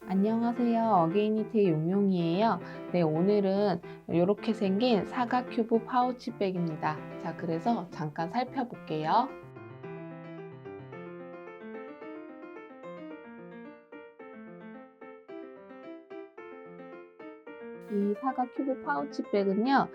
안녕하세요. 어게인니트의 용용이에요. 네, 오늘은 이렇게 생긴 사각 큐브 파우치백입니다. 자, 그래서 잠깐 살펴볼게요. 이 사각 큐브 파우치백은요,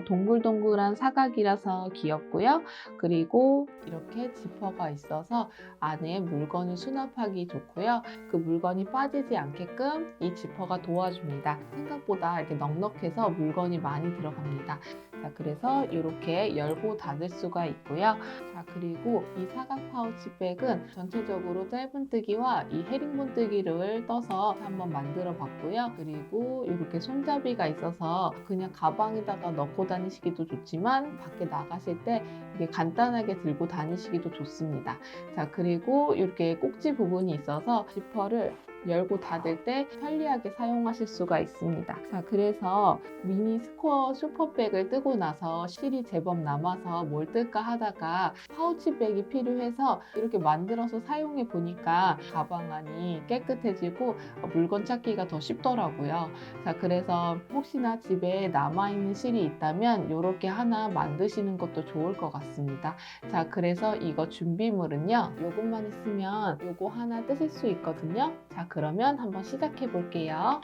동글동글한 사각이라서 귀엽고요. 그리고 이렇게 지퍼가 있어서 안에 물건을 수납하기 좋고요. 그 물건이 빠지지 않게끔 이 지퍼가 도와줍니다. 생각보다 이렇게 넉넉해서 물건이 많이 들어갑니다. 자, 그래서 이렇게 열고 닫을 수가 있고요. 자, 그리고 이 사각 파우치백은 전체적으로 짧은뜨기와 이 헤링본뜨기를 떠서 한번 만들어 봤고요. 그리고 이렇게 손잡이가 있어서 그냥 가방에다가 넣고 다니시기도 좋지만 밖에 나가실 때 이게 간단하게 들고 다니시기도 좋습니다. 자, 그리고 이렇게 꼭지 부분이 있어서 지퍼를 열고 닫을 때 편리하게 사용하실 수가 있습니다. 자, 그래서 미니 스코어 슈퍼백을 뜨고 나서 실이 제법 남아서 뭘 뜰까 하다가 파우치백이 필요해서 이렇게 만들어서 사용해 보니까 가방 안이 깨끗해지고 물건 찾기가 더 쉽더라고요. 자, 그래서 혹시나 집에 남아있는 실이 있다면 이렇게 하나 만드시는 것도 좋을 것 같습니다. 자, 그래서 이거 준비물은요, 요것만 있으면 요거 하나 뜨실 수 있거든요. 자, 그러면 한번 시작해 볼게요.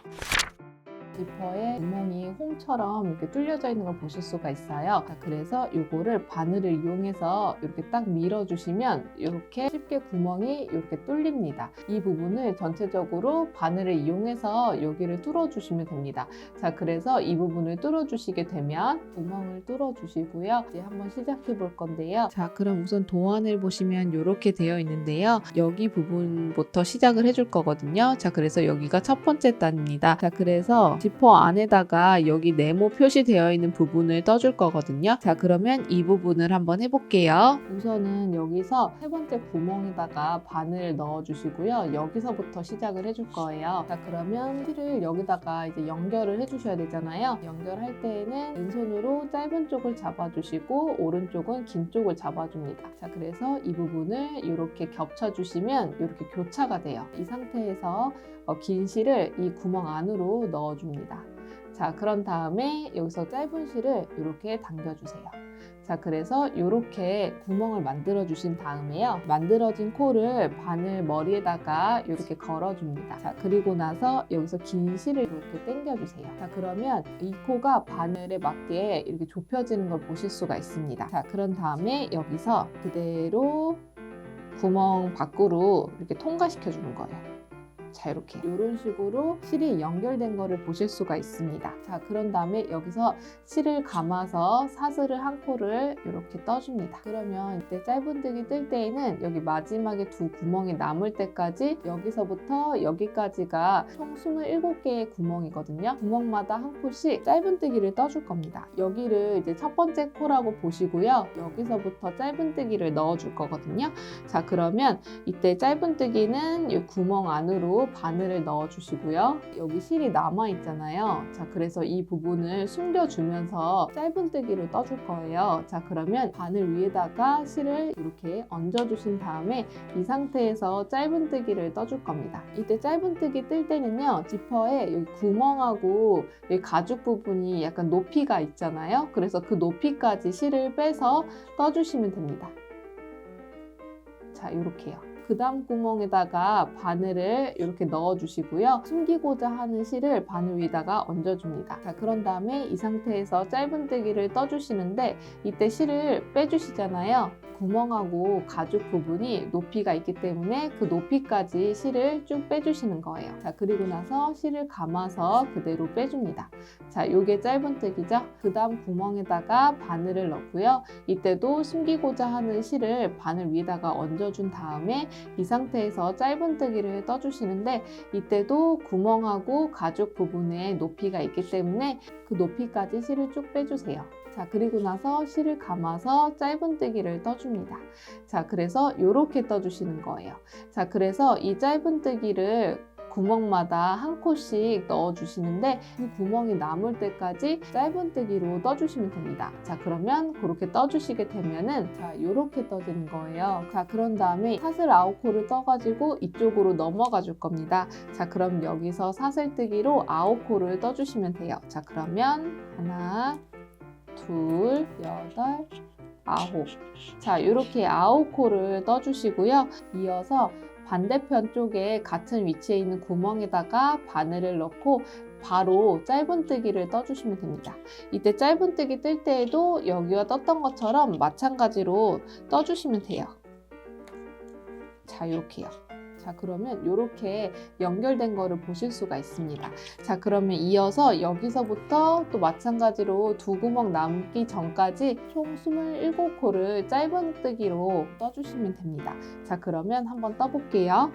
지퍼에 구멍이 홈처럼 이렇게 뚫려져 있는 걸 보실 수가 있어요. 자, 그래서 이거를 바늘을 이용해서 이렇게 딱 밀어주시면 이렇게 쉽게 구멍이 이렇게 뚫립니다. 이 부분을 전체적으로 바늘을 이용해서 여기를 뚫어주시면 됩니다. 자, 그래서 이 부분을 뚫어주시게 되면 구멍을 뚫어주시고요. 이제 한번 시작해 볼 건데요. 자, 그럼 우선 도안을 보시면 이렇게 되어 있는데요. 여기 부분부터 시작을 해줄 거거든요. 자, 그래서 여기가 첫 번째 단입니다. 자, 그래서 지퍼 안에다가 여기 네모 표시되어 있는 부분을 떠줄 거거든요. 자, 그러면 이 부분을 한번 해볼게요. 우선은 여기서 세 번째 구멍에다가 바늘을 넣어 주시고요. 여기서부터 시작을 해줄 거예요. 자, 그러면 실을 여기다가 이제 연결을 해주셔야 되잖아요. 연결할 때에는 왼손으로 짧은 쪽을 잡아주시고 오른쪽은 긴 쪽을 잡아줍니다. 자, 그래서 이 부분을 이렇게 겹쳐주시면 이렇게 교차가 돼요. 이 상태에서 긴 실을 이 구멍 안으로 넣어줍니다. 자, 그런 다음에 여기서 짧은 실을 이렇게 당겨주세요. 자, 그래서 이렇게 구멍을 만들어 주신 다음에요, 만들어진 코를 바늘 머리에다가 이렇게 걸어줍니다. 자, 그리고 나서 여기서 긴 실을 이렇게 당겨주세요. 자, 그러면 이 코가 바늘에 맞게 이렇게 좁혀지는 걸 보실 수가 있습니다. 자, 그런 다음에 여기서 그대로 구멍 밖으로 이렇게 통과시켜 주는 거예요. 자, 이렇게 이런 식으로 실이 연결된 거를 보실 수가 있습니다. 자, 그런 다음에 여기서 실을 감아서 사슬을 한 코를 이렇게 떠줍니다. 그러면 이때 짧은뜨기 뜰 때에는 여기 마지막에 두 구멍이 남을 때까지 여기서부터 여기까지가 총 27개의 구멍이거든요. 구멍마다 한 코씩 짧은뜨기를 떠줄 겁니다. 여기를 이제 첫 번째 코라고 보시고요. 여기서부터 짧은뜨기를 넣어줄 거거든요. 자, 그러면 이때 짧은뜨기는 이 구멍 안으로 바늘을 넣어 주시고요. 여기 실이 남아 있잖아요. 자, 그래서 이 부분을 숨겨주면서 짧은뜨기를 떠줄 거예요. 자, 그러면 바늘 위에다가 실을 이렇게 얹어 주신 다음에 이 상태에서 짧은뜨기를 떠줄 겁니다. 이때 짧은뜨기 뜰 때는요, 지퍼에 여기 구멍하고 여기 가죽 부분이 약간 높이가 있잖아요. 그래서 그 높이까지 실을 빼서 떠주시면 됩니다. 자, 이렇게요. 그 다음 구멍에다가 바늘을 이렇게 넣어주시고요. 숨기고자 하는 실을 바늘 위에다가 얹어줍니다. 자, 그런 다음에 이 상태에서 짧은뜨기를 떠주시는데 이때 실을 빼주시잖아요. 구멍하고 가죽 부분이 높이가 있기 때문에 그 높이까지 실을 쭉 빼주시는 거예요. 자, 그리고 나서 실을 감아서 그대로 빼줍니다. 자, 요게 짧은뜨기죠. 그 다음 구멍에다가 바늘을 넣고요. 이때도 숨기고자 하는 실을 바늘 위에다가 얹어준 다음에 이 상태에서 짧은뜨기를 떠주시는데 이때도 구멍하고 가죽 부분에 높이가 있기 때문에 그 높이까지 실을 쭉 빼주세요. 자, 그리고 나서 실을 감아서 짧은뜨기를 떠줍니다. 자, 그래서 이렇게 떠주시는 거예요. 자, 그래서 이 짧은뜨기를 구멍마다 한 코씩 넣어주시는데 이 구멍이 남을 때까지 짧은뜨기로 떠주시면 됩니다. 자, 그러면 그렇게 떠주시게 되면은 자, 이렇게 떠지는 거예요. 자, 그런 다음에 사슬 9코를 떠가지고 이쪽으로 넘어가 줄 겁니다. 자, 그럼 여기서 사슬뜨기로 9코를 떠주시면 돼요. 자, 그러면 하나, 둘, 여덟, 9. 자, 이렇게 9코를 떠주시고요. 이어서 반대편 쪽에 같은 위치에 있는 구멍에다가 바늘을 넣고 바로 짧은뜨기를 떠주시면 됩니다. 이때 짧은뜨기 뜰 때에도 여기와 떴던 것처럼 마찬가지로 떠주시면 돼요. 자, 이렇게요. 자, 그러면 이렇게 연결된 거를 보실 수가 있습니다. 자, 그러면 이어서 여기서부터 또 마찬가지로 두 구멍 남기 전까지 총 27코를 짧은뜨기로 떠주시면 됩니다. 자, 그러면 한번 떠볼게요.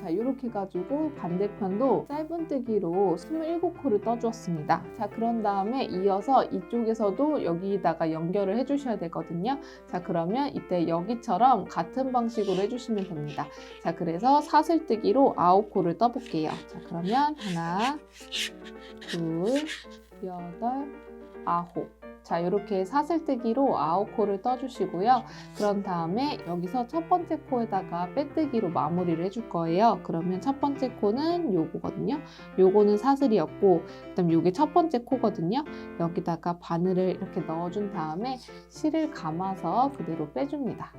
자, 이렇게 해가지고 반대편도 짧은뜨기로 27코를 떠주었습니다. 자, 그런 다음에 이어서 이쪽에서도 여기다가 연결을 해주셔야 되거든요. 자, 그러면 이때 여기처럼 같은 방식으로 해주시면 됩니다. 자, 그래서 사슬뜨기로 9코를 떠볼게요. 자, 그러면 하나, 둘, 여덟, 9. 자, 이렇게 사슬뜨기로 9코를 떠주시고요. 그런 다음에 여기서 첫 번째 코에다가 빼뜨기로 마무리를 해줄 거예요. 그러면 첫 번째 코는 요거거든요. 요거는 사슬이었고, 그다음 요게 첫 번째 코거든요. 여기다가 바늘을 이렇게 넣어준 다음에 실을 감아서 그대로 빼줍니다.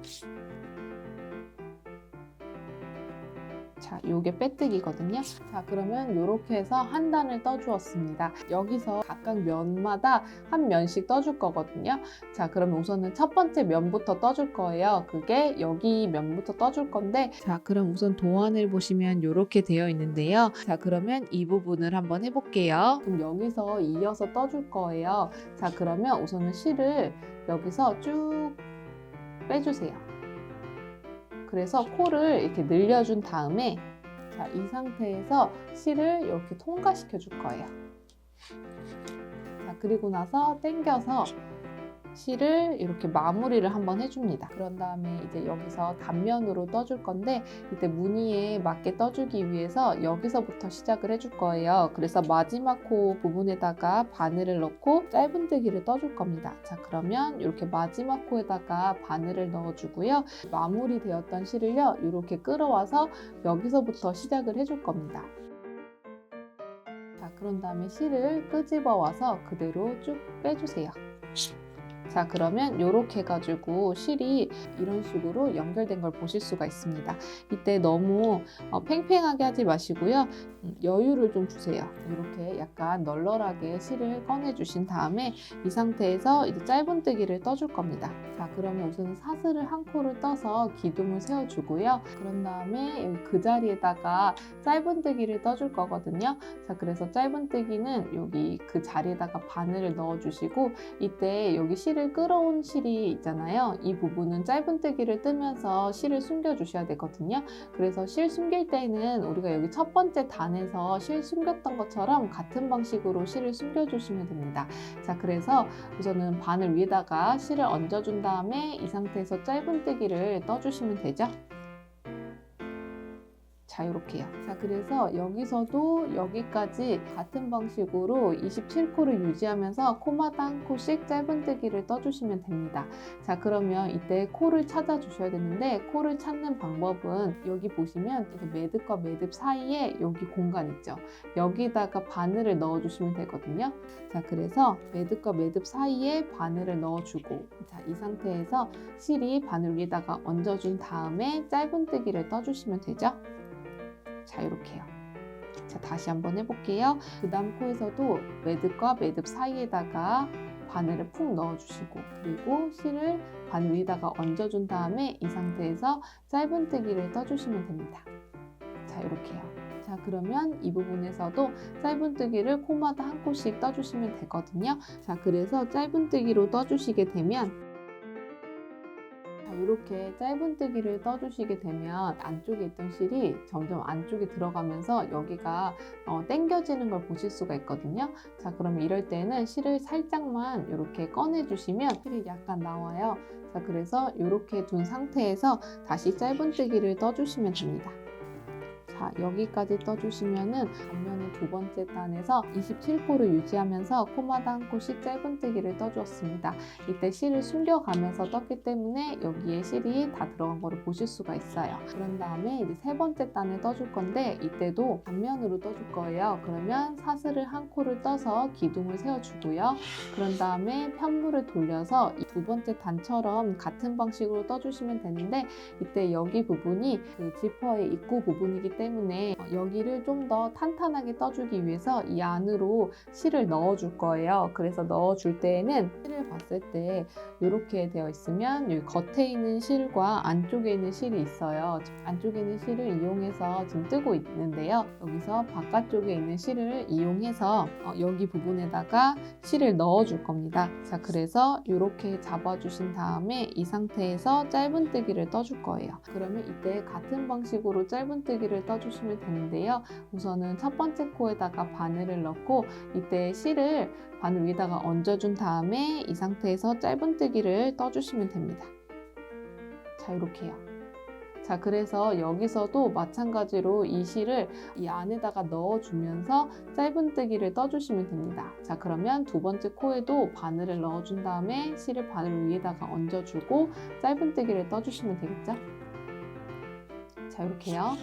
자, 요게 빼뜨기거든요. 자, 그러면 요렇게 해서 한 단을 떠주었습니다. 여기서 각각 면마다 한 면씩 떠줄 거거든요. 자, 그러면 우선은 첫 번째 면부터 떠줄 거예요. 그게 여기 면부터 떠줄 건데, 자, 그럼 우선 도안을 보시면 요렇게 되어 있는데요. 자, 그러면 이 부분을 한번 해볼게요. 그럼 여기서 이어서 떠줄 거예요. 자, 그러면 우선은 실을 여기서 쭉 빼주세요. 그래서 코를 이렇게 늘려준 다음에 자, 이 상태에서 실을 이렇게 통과시켜 줄 거예요. 자, 그리고 나서 당겨서 실을 이렇게 마무리를 한번 해줍니다. 그런 다음에 이제 여기서 단면으로 떠줄 건데 이때 무늬에 맞게 떠주기 위해서 여기서부터 시작을 해줄 거예요. 그래서 마지막 코 부분에다가 바늘을 넣고 짧은뜨기를 떠줄 겁니다. 자, 그러면 이렇게 마지막 코에다가 바늘을 넣어주고요. 마무리 되었던 실을요, 이렇게 끌어와서 여기서부터 시작을 해줄 겁니다. 자, 그런 다음에 실을 끄집어 와서 그대로 쭉 빼주세요. 자, 그러면 이렇게 해가지고 실이 이런 식으로 연결된 걸 보실 수가 있습니다. 이때 너무 팽팽하게 하지 마시고요. 여유를 좀 주세요. 이렇게 약간 널널하게 실을 꺼내주신 다음에 이 상태에서 이제 짧은뜨기를 떠줄 겁니다. 자, 그러면 우선 사슬을 한 코를 떠서 기둥을 세워주고요. 그런 다음에 여기 그 자리에다가 짧은뜨기를 떠줄 거거든요. 자, 그래서 짧은뜨기는 여기 그 자리에다가 바늘을 넣어주시고 이때 여기 실을 끌어온 실이 있잖아요. 이 부분은 짧은뜨기를 뜨면서 실을 숨겨주셔야 되거든요. 그래서 실 숨길 때는 우리가 여기 첫 번째 단에서 실 숨겼던 것처럼 같은 방식으로 실을 숨겨주시면 됩니다. 자, 그래서 우선은 바늘 위에다가 실을 얹어준 다음에 이 상태에서 짧은뜨기를 떠주시면 되죠. 자, 이렇게요. 자, 그래서 여기서도 여기까지 같은 방식으로 27코를 유지하면서 코마다 한 코씩 짧은뜨기를 떠주시면 됩니다. 자, 그러면 이때 코를 찾아주셔야 되는데 코를 찾는 방법은 여기 보시면 매듭과 매듭 사이에 여기 공간 있죠. 여기다가 바늘을 넣어주시면 되거든요. 자, 그래서 매듭과 매듭 사이에 바늘을 넣어주고 자, 이 상태에서 실이 바늘 위에다가 얹어준 다음에 짧은뜨기를 떠주시면 되죠. 자, 이렇게요. 자, 다시 한번 해볼게요. 그 다음 코에서도 매듭과 매듭 사이에다가 바늘을 푹 넣어주시고 그리고 실을 바늘 위에다가 얹어준 다음에 이 상태에서 짧은뜨기를 떠주시면 됩니다. 자, 이렇게요. 자, 그러면 이 부분에서도 짧은뜨기를 코마다 한 코씩 떠주시면 되거든요. 자, 그래서 짧은뜨기로 떠주시게 되면 이렇게 짧은뜨기를 떠주시게 되면 안쪽에 있던 실이 점점 안쪽에 들어가면서 여기가 당겨지는 걸 보실 수가 있거든요. 자, 그러면 이럴 때는 실을 살짝만 이렇게 꺼내주시면 실이 약간 나와요. 자, 그래서 이렇게 둔 상태에서 다시 짧은뜨기를 떠주시면 됩니다. 자, 여기까지 떠주시면은 앞면의 두 번째 단에서 27코를 유지하면서 코마다 한 코씩 짧은뜨기를 떠주었습니다. 이때 실을 숨겨가면서 떴기 때문에 여기에 실이 다 들어간 거를 보실 수가 있어요. 그런 다음에 이제 세 번째 단을 떠줄 건데 이때도 앞면으로 떠줄 거예요. 그러면 사슬을 한 코를 떠서 기둥을 세워주고요. 그런 다음에 편물을 돌려서 이 두 번째 단처럼 같은 방식으로 떠주시면 되는데 이때 여기 부분이 그 지퍼의 입구 부분이기 때문에 여기를 좀 더 탄탄하게 떠주기 위해서 이 안으로 실을 넣어줄 거예요. 그래서 넣어줄 때에는 실을 봤을 때 이렇게 되어 있으면 여기 겉에 있는 실과 안쪽에 있는 실이 있어요. 안쪽에 있는 실을 이용해서 지금 뜨고 있는데요. 여기서 바깥쪽에 있는 실을 이용해서 여기 부분에다가 실을 넣어줄 겁니다. 자, 그래서 이렇게 잡아주신 다음에 이 상태에서 짧은뜨기를 떠줄 거예요. 그러면 이때 같은 방식으로 짧은뜨기를 떠주시면 되는데요. 우선은 첫 번째 코에다가 바늘을 넣고 이때 실을 바늘 위에다가 얹어준 다음에 이 상태에서 짧은뜨기를 떠주시면 됩니다. 자, 이렇게요. 자, 그래서 여기서도 마찬가지로 이 실을 이 안에다가 넣어주면서 짧은뜨기를 떠주시면 됩니다. 자, 그러면 두 번째 코에도 바늘을 넣어준 다음에 실을 바늘 위에다가 얹어주고 짧은뜨기를 떠주시면 되겠죠? 자, 이렇게요.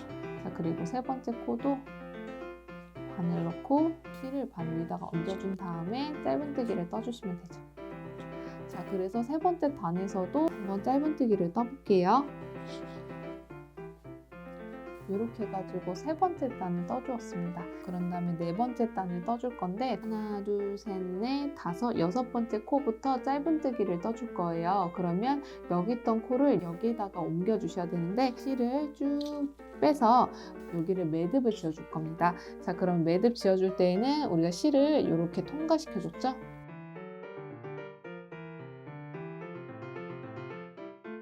자, 그리고 세 번째 코도 바늘 넣고 실을 바늘 위에다가 얹어준 다음에 짧은뜨기를 떠주시면 되죠. 자, 그래서 세 번째 단에서도 한번 짧은뜨기를 떠볼게요. 이렇게 해가지고 세 번째 단을 떠주었습니다. 그런 다음에 네 번째 단을 떠줄 건데 하나, 둘, 셋, 넷, 다섯, 여섯 번째 코부터 짧은뜨기를 떠줄 거예요. 그러면 여기 있던 코를 여기에다가 옮겨 주셔야 되는데 실을 쭉 빼서 여기를 매듭을 지어줄 겁니다. 자, 그럼 매듭 지어줄 때에는 우리가 실을 이렇게 통과시켜 줬죠?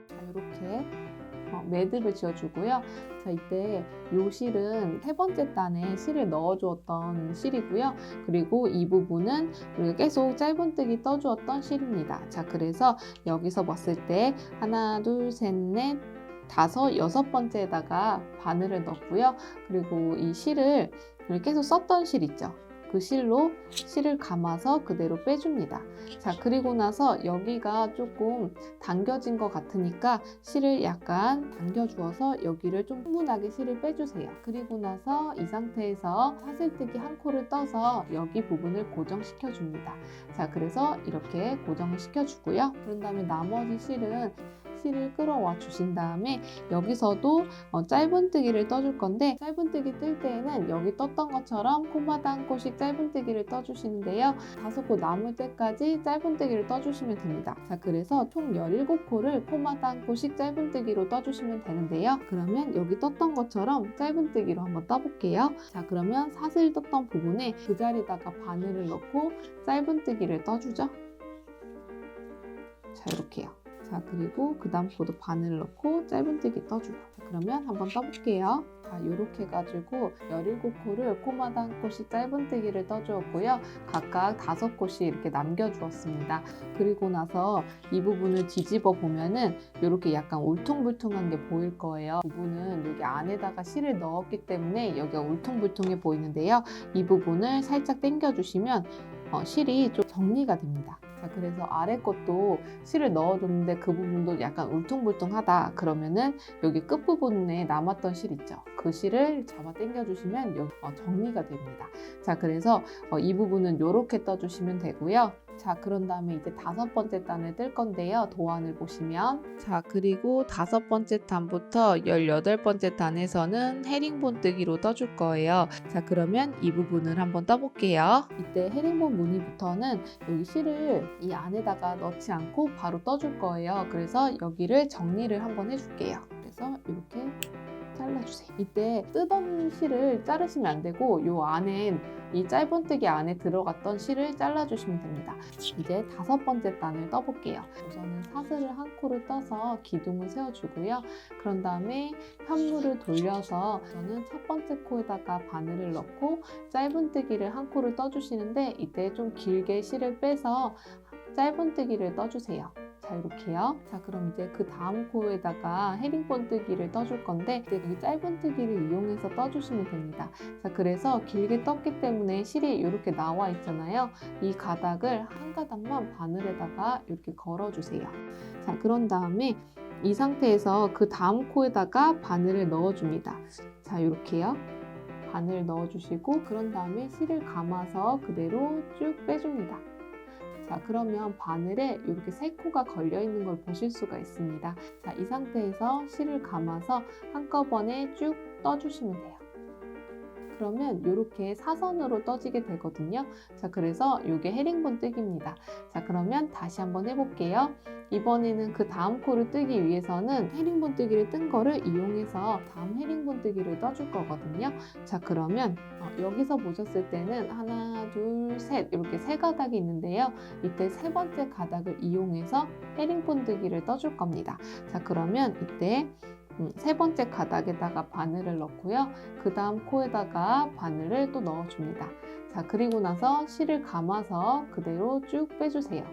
자, 이렇게 매듭을 지어주고요. 자, 이때 이 실은 세 번째 단에 실을 넣어주었던 실이고요. 그리고 이 부분은 우리가 계속 짧은뜨기 떠주었던 실입니다. 자, 그래서 여기서 봤을 때 하나, 둘, 셋, 넷, 다섯, 여섯 번째에다가 바늘을 넣고요. 그리고 이 실을 계속 썼던 실 있죠? 그 실로 실을 감아서 그대로 빼줍니다. 자, 그리고 나서 여기가 조금 당겨진 것 같으니까 실을 약간 당겨주어서 여기를 좀 충분하게 실을 빼주세요. 그리고 나서 이 상태에서 사슬뜨기 한 코를 떠서 여기 부분을 고정시켜 줍니다. 자, 그래서 이렇게 고정을 시켜주고요. 그런 다음에 나머지 실을 끌어와 주신 다음에 여기서도 짧은뜨기를 떠줄 건데 짧은뜨기 뜰 때에는 여기 떴던 것처럼 코마다 한 코씩 짧은뜨기를 떠주시는데요. 5코 남을 때까지 짧은뜨기를 떠주시면 됩니다. 자, 그래서 총 17코를 코마다 한 코씩 짧은뜨기로 떠주시면 되는데요. 그러면 여기 떴던 것처럼 짧은뜨기로 한번 떠볼게요. 자, 그러면 사슬 떴던 부분에 그 자리에다가 바늘을 넣고 짧은뜨기를 떠주죠. 자, 이렇게요. 자, 그리고 그 다음 코도 바늘 넣고 짧은뜨기 떠주고. 그러면 한번 떠볼게요. 자, 이렇게 해가지고 17코를 코마다 한 코씩 짧은뜨기를 떠주었고요. 각각 5코씩 이렇게 남겨주었습니다. 그리고 나서 이 부분을 뒤집어 보면은 이렇게 약간 울퉁불퉁한 게 보일 거예요. 이 부분은 여기 안에다가 실을 넣었기 때문에 여기가 울퉁불퉁해 보이는데요. 이 부분을 살짝 당겨주시면 실이 좀 정리가 됩니다. 자, 그래서 아래 것도 실을 넣어줬는데 그 부분도 약간 울퉁불퉁하다 그러면은 여기 끝부분에 남았던 실 있죠? 그 실을 잡아 당겨주시면 여기 정리가 됩니다. 자, 그래서 이 부분은 이렇게 떠주시면 되고요. 자, 그런 다음에 이제 5번째 단을 뜰 건데요. 도안을 보시면 자, 그리고 5번째 단부터 18번째 단에서는 헤링본 뜨기로 떠줄 거예요. 자, 그러면 이 부분을 한번 떠볼게요. 이때 헤링본 무늬부터는 여기 실을 이 안에다가 넣지 않고 바로 떠줄 거예요. 그래서 여기를 정리를 한번 해줄게요. 그래서 이렇게 잘라주세요. 잘라주세요. 이때 뜯은 실을 자르시면 안 되고 요 안에 이 짧은뜨기 안에 들어갔던 실을 잘라주시면 됩니다. 이제 5번째 단을 떠볼게요. 우선은 사슬을 한 코를 떠서 기둥을 세워주고요. 그런 다음에 편물을 돌려서 저는 첫 번째 코에다가 바늘을 넣고 짧은뜨기를 한 코를 떠주시는데 이때 좀 길게 실을 빼서 짧은뜨기를 떠주세요. 자, 이렇게요. 자, 그럼 이제 그 다음 코에다가 헤링본뜨기를 떠줄 건데 이제 여기 짧은뜨기를 이용해서 떠주시면 됩니다. 자, 그래서 길게 떴기 때문에 실이 이렇게 나와 있잖아요. 이 가닥을 한 가닥만 바늘에다가 이렇게 걸어주세요. 자, 그런 다음에 이 상태에서 그 다음 코에다가 바늘을 넣어줍니다. 자, 이렇게요. 바늘 넣어주시고 그런 다음에 실을 감아서 그대로 쭉 빼줍니다. 자, 그러면 바늘에 이렇게 3코가 걸려 있는 걸 보실 수가 있습니다. 자, 이 상태에서 실을 감아서 한꺼번에 쭉 떠주시면 돼요. 그러면 이렇게 사선으로 떠지게 되거든요. 자, 그래서 이게 헤링본뜨기입니다. 자, 그러면 다시 한번 해볼게요. 이번에는 그 다음 코를 뜨기 위해서는 헤링본뜨기를 뜬 거를 이용해서 다음 헤링본뜨기를 떠줄 거거든요. 자, 그러면 여기서 보셨을 때는 하나, 둘, 셋 이렇게 3가닥이 있는데요. 이때 3번째 가닥을 이용해서 헤링본뜨기를 떠줄 겁니다. 자, 그러면 이때 3번째 가닥에다가 바늘을 넣고요. 그 다음 코에다가 바늘을 또 넣어줍니다. 자, 그리고 나서 실을 감아서 그대로 쭉 빼주세요.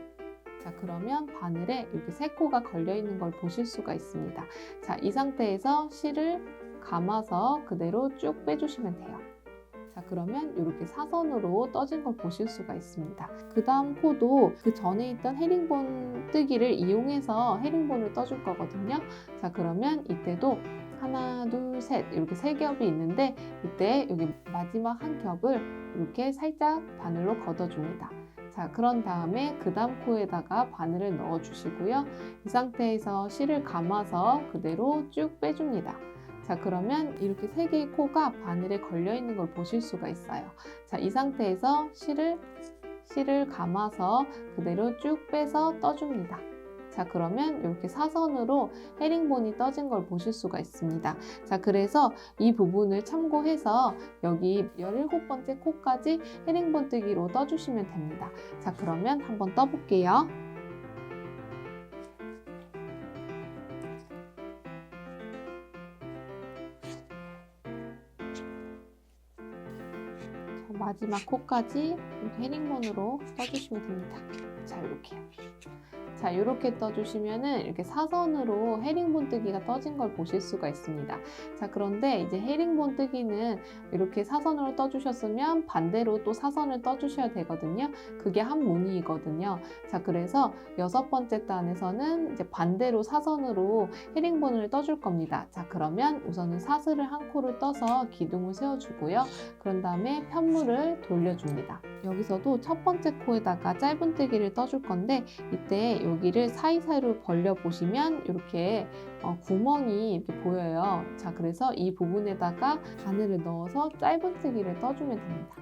자, 그러면 바늘에 이렇게 3코가 걸려 있는 걸 보실 수가 있습니다. 자, 이 상태에서 실을 감아서 그대로 쭉 빼주시면 돼요. 자, 그러면 이렇게 사선으로 떠진 걸 보실 수가 있습니다. 그 다음 코도 그 전에 있던 헤링본 뜨기를 이용해서 헤링본을 떠줄 거거든요. 자, 그러면 이때도 하나, 둘, 셋 이렇게 3겹이 있는데 이때 여기 마지막 한 겹을 이렇게 살짝 바늘로 걷어줍니다. 자, 그런 다음에 그 다음 코에다가 바늘을 넣어주시고요. 이 상태에서 실을 감아서 그대로 쭉 빼줍니다. 자, 그러면 이렇게 3개의 코가 바늘에 걸려 있는 걸 보실 수가 있어요. 자, 이 상태에서 실을 감아서 그대로 쭉 빼서 떠줍니다. 자, 그러면 이렇게 사선으로 헤링본이 떠진 걸 보실 수가 있습니다. 자, 그래서 이 부분을 참고해서 여기 17번째 코까지 헤링본 뜨기로 떠주시면 됩니다. 자, 그러면 한번 떠볼게요. 자, 마지막 코까지 이렇게 헤링본으로 떠주시면 됩니다. 자, 이렇게요. 자, 이렇게 떠주시면은 이렇게 사선으로 헤링본 뜨기가 떠진 걸 보실 수가 있습니다. 자, 그런데 이제 헤링본 뜨기는 이렇게 사선으로 떠주셨으면 반대로 또 사선을 떠주셔야 되거든요. 그게 한 무늬이거든요. 자, 그래서 6번째 단에서는 이제 반대로 사선으로 헤링본을 떠줄 겁니다. 자, 그러면 우선은 사슬을 한 코를 떠서 기둥을 세워주고요. 그런 다음에 편물을 돌려줍니다. 여기서도 첫 번째 코에다가 짧은뜨기를 떠줄 건데 이때 여기를 사이사이로 벌려 보시면 이렇게 구멍이 이렇게 보여요. 자, 그래서 이 부분에다가 바늘을 넣어서 짧은뜨기를 떠주면 됩니다.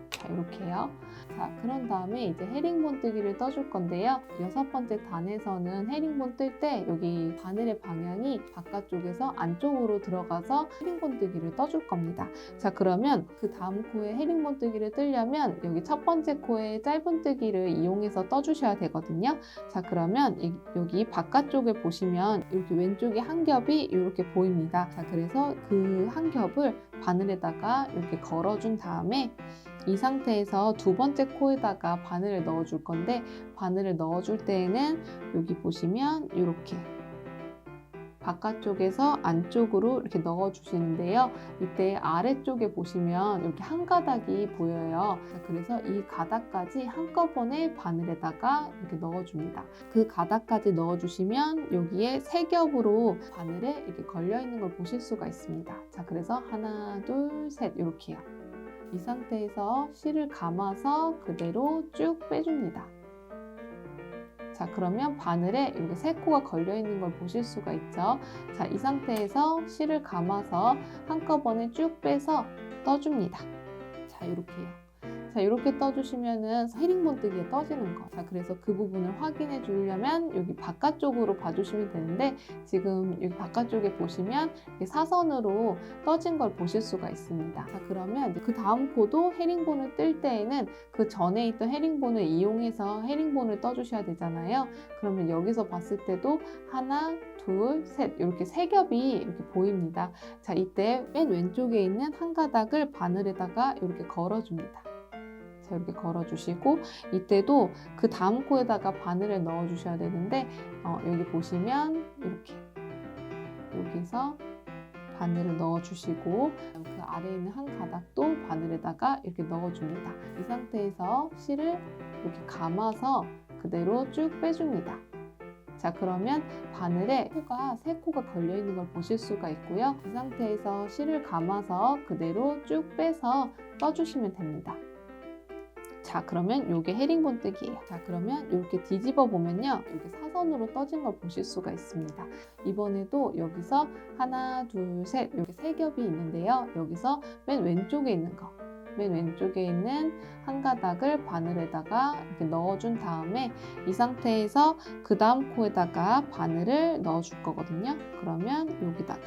자, 이렇게요. 자, 그런 다음에 이제 헤링본 뜨기를 떠줄 건데요. 6번째 단에서는 헤링본 뜰 때 여기 바늘의 방향이 바깥쪽에서 안쪽으로 들어가서 헤링본 뜨기를 떠줄 겁니다. 자, 그러면 그 다음 코에 헤링본 뜨기를 뜨려면 여기 첫 번째 코에 짧은 뜨기를 이용해서 떠주셔야 되거든요. 자, 그러면 여기 바깥쪽에 보시면 이렇게 왼쪽에 한 겹이 이렇게 보입니다. 자, 그래서 그 한 겹을 바늘에다가 이렇게 걸어준 다음에 이 상태에서 2번째 코에다가 바늘을 넣어줄 건데 바늘을 넣어줄 때에는 여기 보시면 이렇게 바깥쪽에서 안쪽으로 이렇게 넣어주시는데요. 이때 아래쪽에 보시면 이렇게 한 가닥이 보여요. 그래서 이 가닥까지 한꺼번에 바늘에다가 이렇게 넣어줍니다. 그 가닥까지 넣어주시면 여기에 3겹으로 바늘에 이렇게 걸려있는 걸 보실 수가 있습니다. 자, 그래서 하나, 둘, 셋 이렇게요. 이 상태에서 실을 감아서 그대로 쭉 빼줍니다. 자, 그러면 바늘에 이렇게 3코가 걸려있는 걸 보실 수가 있죠. 자, 이 상태에서 실을 감아서 한꺼번에 쭉 빼서 떠줍니다. 자, 이렇게요. 자, 이렇게 떠주시면은 헤링본뜨기에 떠지는 거. 자, 그래서 그 부분을 확인해 주려면 여기 바깥쪽으로 봐주시면 되는데 지금 여기 바깥쪽에 보시면 사선으로 떠진 걸 보실 수가 있습니다. 자, 그러면 그 다음 코도 헤링본을 뜰 때에는 그 전에 있던 헤링본을 이용해서 헤링본을 떠주셔야 되잖아요. 그러면 여기서 봤을 때도 하나, 둘, 셋 이렇게 세 겹이 이렇게 보입니다. 자, 이때 맨 왼쪽에 있는 한 가닥을 바늘에다가 이렇게 걸어줍니다. 자, 이렇게 걸어주시고 이때도 그 다음 코에다가 바늘을 넣어주셔야 되는데 여기 보시면 이렇게 여기서 바늘을 넣어주시고 그 아래에 있는 한 가닥도 바늘에다가 이렇게 넣어줍니다. 이 상태에서 실을 이렇게 감아서 그대로 쭉 빼줍니다. 자, 그러면 바늘에 세 코가 걸려있는 걸 보실 수가 있고요. 이 상태에서 실을 감아서 그대로 쭉 빼서 떠주시면 됩니다. 자, 그러면 이게 헤링본뜨기예요. 자, 그러면 이렇게 뒤집어 보면요, 이렇게 사선으로 떠진 걸 보실 수가 있습니다. 이번에도 여기서 하나, 둘, 셋 이렇게 세 겹이 있는데요. 여기서 맨 왼쪽에 있는 거, 맨 왼쪽에 있는 한 가닥을 바늘에다가 이렇게 넣어준 다음에 이 상태에서 그 다음 코에다가 바늘을 넣어줄 거거든요. 그러면 여기다가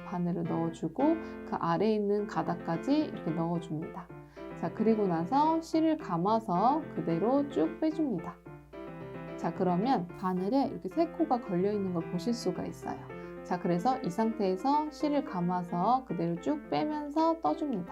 바늘을 넣어주고 그 아래에 있는 가닥까지 이렇게 넣어줍니다. 자, 그리고 나서 실을 감아서 그대로 쭉 빼줍니다. 자, 그러면 바늘에 이렇게 세 코가 걸려 있는 걸 보실 수가 있어요. 자, 그래서 이 상태에서 실을 감아서 그대로 쭉 빼면서 떠줍니다.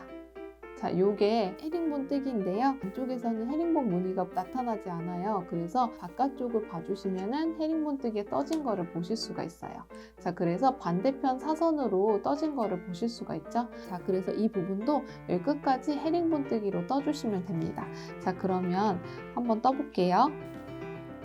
자, 요게 헤링본뜨기인데요. 안쪽에서는 헤링본 무늬가 나타나지 않아요. 그래서 바깥쪽을 봐주시면은 헤링본뜨기에 떠진 거를 보실 수가 있어요. 자, 그래서 반대편 사선으로 떠진 거를 보실 수가 있죠. 자, 그래서 이 부분도 여기 끝까지 헤링본뜨기로 떠주시면 됩니다. 자, 그러면 한번 떠볼게요.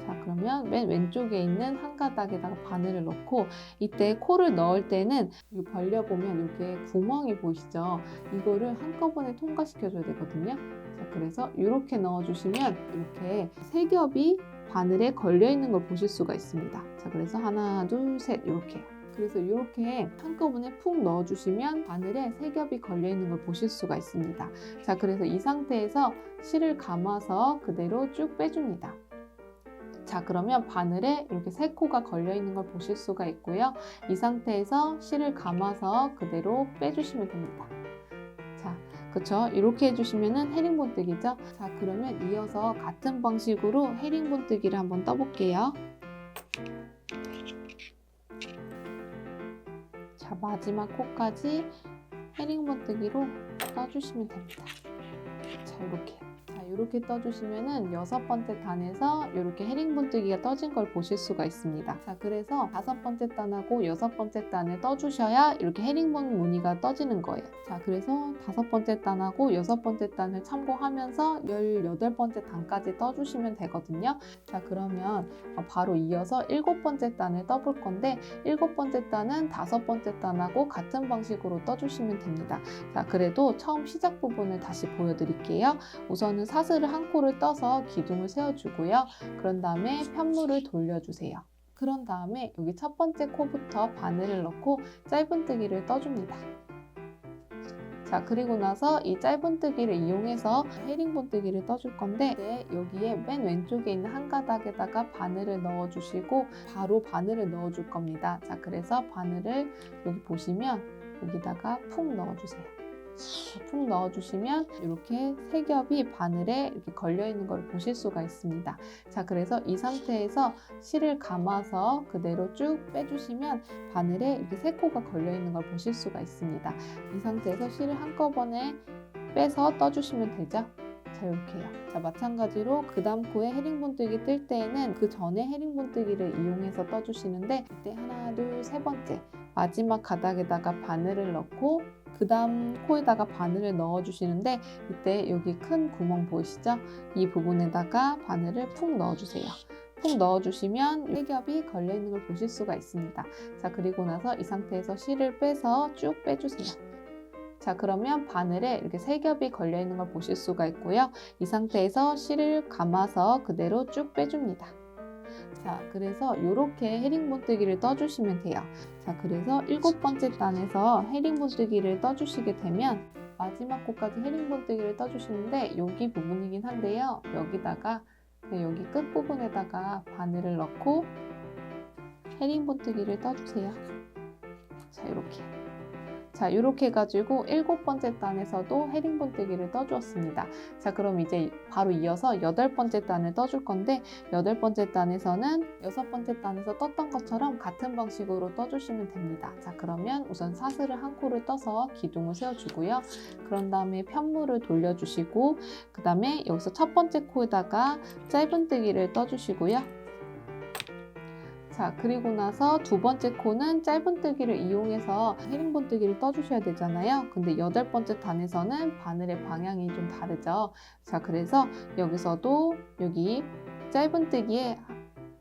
자, 그러면 맨 왼쪽에 있는 한 가닥에다가 바늘을 넣고 이때 코를 넣을 때는 여기 벌려보면 이렇게 구멍이 보이시죠? 이거를 한꺼번에 통과시켜줘야 되거든요. 자, 그래서 이렇게 넣어주시면 이렇게 세 겹이 바늘에 걸려있는 걸 보실 수가 있습니다. 자, 그래서 하나, 둘, 셋 이렇게요. 그래서 이렇게 한꺼번에 푹 넣어주시면 바늘에 세 겹이 걸려있는 걸 보실 수가 있습니다. 자, 그래서 이 상태에서 실을 감아서 그대로 쭉 빼줍니다. 자, 그러면 바늘에 이렇게 세 코가 걸려 있는 걸 보실 수가 있고요. 이 상태에서 실을 감아서 그대로 빼주시면 됩니다. 자, 그쵸? 이렇게 해주시면은 헤링본뜨기죠? 자, 그러면 이어서 같은 방식으로 헤링본뜨기를 한번 떠볼게요. 자, 마지막 코까지 헤링본뜨기로 떠주시면 됩니다. 자, 이렇게. 이렇게 떠주시면은 6번째 단에서 이렇게 헤링본뜨기가 떠진 걸 보실 수가 있습니다. 자, 그래서 5번째 단하고 6번째 단을 떠주셔야 이렇게 헤링본 무늬가 떠지는 거예요. 자, 그래서 5번째 단하고 6번째 단을 참고하면서 18번째 단까지 떠주시면 되거든요. 자, 그러면 바로 이어서 7번째 단을 떠볼 건데 7번째 단은 5번째 단하고 같은 방식으로 떠주시면 됩니다. 자, 그래도 처음 시작 부분을 다시 보여드릴게요. 우선은 사슬을 한 코를 떠서 기둥을 세워주고요. 그런 다음에 편물을 돌려주세요. 그런 다음에 여기 첫 번째 코부터 바늘을 넣고 짧은뜨기를 떠줍니다. 자, 그리고 나서 이 짧은뜨기를 이용해서 헤링본뜨기를 떠줄 건데 여기에 맨 왼쪽에 있는 한 가닥에다가 바늘을 넣어주시고 바로 바늘을 넣어줄 겁니다. 자, 그래서 바늘을 여기 보시면 여기다가 푹 넣어주세요. 푹 넣어주시면 이렇게 세 겹이 바늘에 이렇게 걸려있는 걸 보실 수가 있습니다. 자, 그래서 이 상태에서 실을 감아서 그대로 쭉 빼주시면 바늘에 이렇게 세 코가 걸려있는 걸 보실 수가 있습니다. 이 상태에서 실을 한꺼번에 빼서 떠주시면 되죠. 자, 이렇게요. 자, 마찬가지로 그 다음 코에 헤링본뜨기 뜰 때에는 그 전에 헤링본뜨기를 이용해서 떠주시는데 이때 하나, 둘, 세 번째 마지막 가닥에다가 바늘을 넣고 그 다음 코에다가 바늘을 넣어주시는데 이때 여기 큰 구멍 보이시죠? 이 부분에다가 바늘을 푹 넣어주세요. 푹 넣어주시면 세 겹이 걸려있는 걸 보실 수가 있습니다. 자, 그리고 나서 이 상태에서 실을 빼서 쭉 빼주세요. 자, 그러면 바늘에 이렇게 세 겹이 걸려있는 걸 보실 수가 있고요. 이 상태에서 실을 감아서 그대로 쭉 빼줍니다. 자, 그래서 이렇게 헤링본뜨기를 떠주시면 돼요. 자, 그래서 7번째 단에서 헤링본뜨기를 떠주시게 되면 마지막 코까지 헤링본뜨기를 떠주시는데 여기 부분이긴 한데요. 여기다가 여기 끝부분에다가 바늘을 넣고 헤링본뜨기를 떠주세요. 자, 이렇게. 자, 이렇게 해가지고 7번째 단에서도 헤링본뜨기를 떠주었습니다. 자, 그럼 이제 바로 이어서 8번째 단을 떠줄 건데 8번째 단에서는 6번째 단에서 떴던 것처럼 같은 방식으로 떠주시면 됩니다. 자, 그러면 우선 사슬을 한 코를 떠서 기둥을 세워주고요. 그런 다음에 편물을 돌려주시고 그 다음에 여기서 첫 번째 코에다가 짧은뜨기를 떠주시고요. 자, 그리고 나서 두 번째 코는 짧은뜨기를 이용해서 헤링본뜨기를 떠주셔야 되잖아요. 근데 8번째 단에서는 바늘의 방향이 좀 다르죠. 자, 그래서 여기서도 여기 짧은뜨기에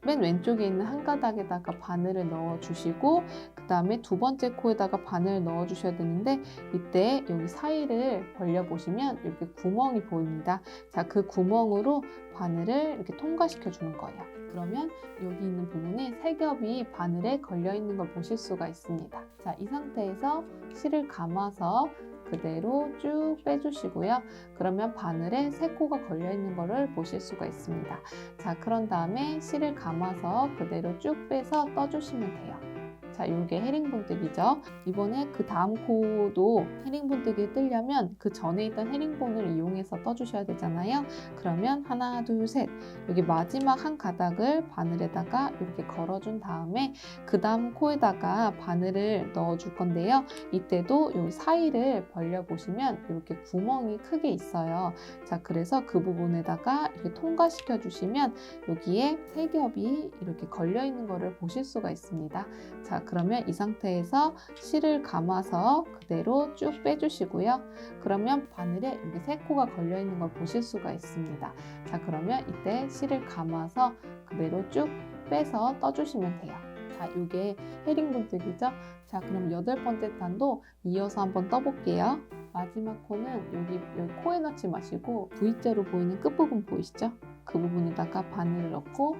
맨 왼쪽에 있는 한 가닥에다가 바늘을 넣어 주시고 그 다음에 두 번째 코에다가 바늘을 넣어 주셔야 되는데 이때 여기 사이를 벌려 보시면 이렇게 구멍이 보입니다. 자, 그 구멍으로 바늘을 이렇게 통과시켜 주는 거예요. 그러면 여기 있는 부분에 세 겹이 바늘에 걸려 있는 걸 보실 수가 있습니다. 자, 이 상태에서 실을 감아서 그대로 쭉 빼주시고요. 그러면 바늘에 세 코가 걸려 있는 것을 보실 수가 있습니다. 자, 그런 다음에 실을 감아서 그대로 쭉 빼서 떠주시면 돼요. 자, 이게 헤링본뜨기죠. 이번에 그 다음 코도 헤링본뜨기를 뜨려면 그 전에 있던 헤링본을 이용해서 떠주셔야 되잖아요. 그러면 하나, 둘, 셋 여기 마지막 한 가닥을 바늘에다가 이렇게 걸어준 다음에 그 다음 코에다가 바늘을 넣어줄 건데요. 이때도 여기 사이를 벌려보시면 이렇게 구멍이 크게 있어요. 자, 그래서 그 부분에다가 이렇게 통과시켜 주시면 여기에 세 겹이 이렇게 걸려 있는 것을 보실 수가 있습니다. 자, 그러면 이 상태에서 실을 감아서 그대로 쭉 빼주시고요. 그러면 바늘에 여기 세 코가 걸려 있는 걸 보실 수가 있습니다. 자, 그러면 이때 실을 감아서 그대로 쭉 빼서 떠주시면 돼요. 자, 이게 헤링본뜨기죠. 자, 그럼 8번째 단도 이어서 한번 떠볼게요. 마지막 코는 여기 코에 넣지 마시고 V자로 보이는 끝부분 보이시죠? 그 부분에다가 바늘을 넣고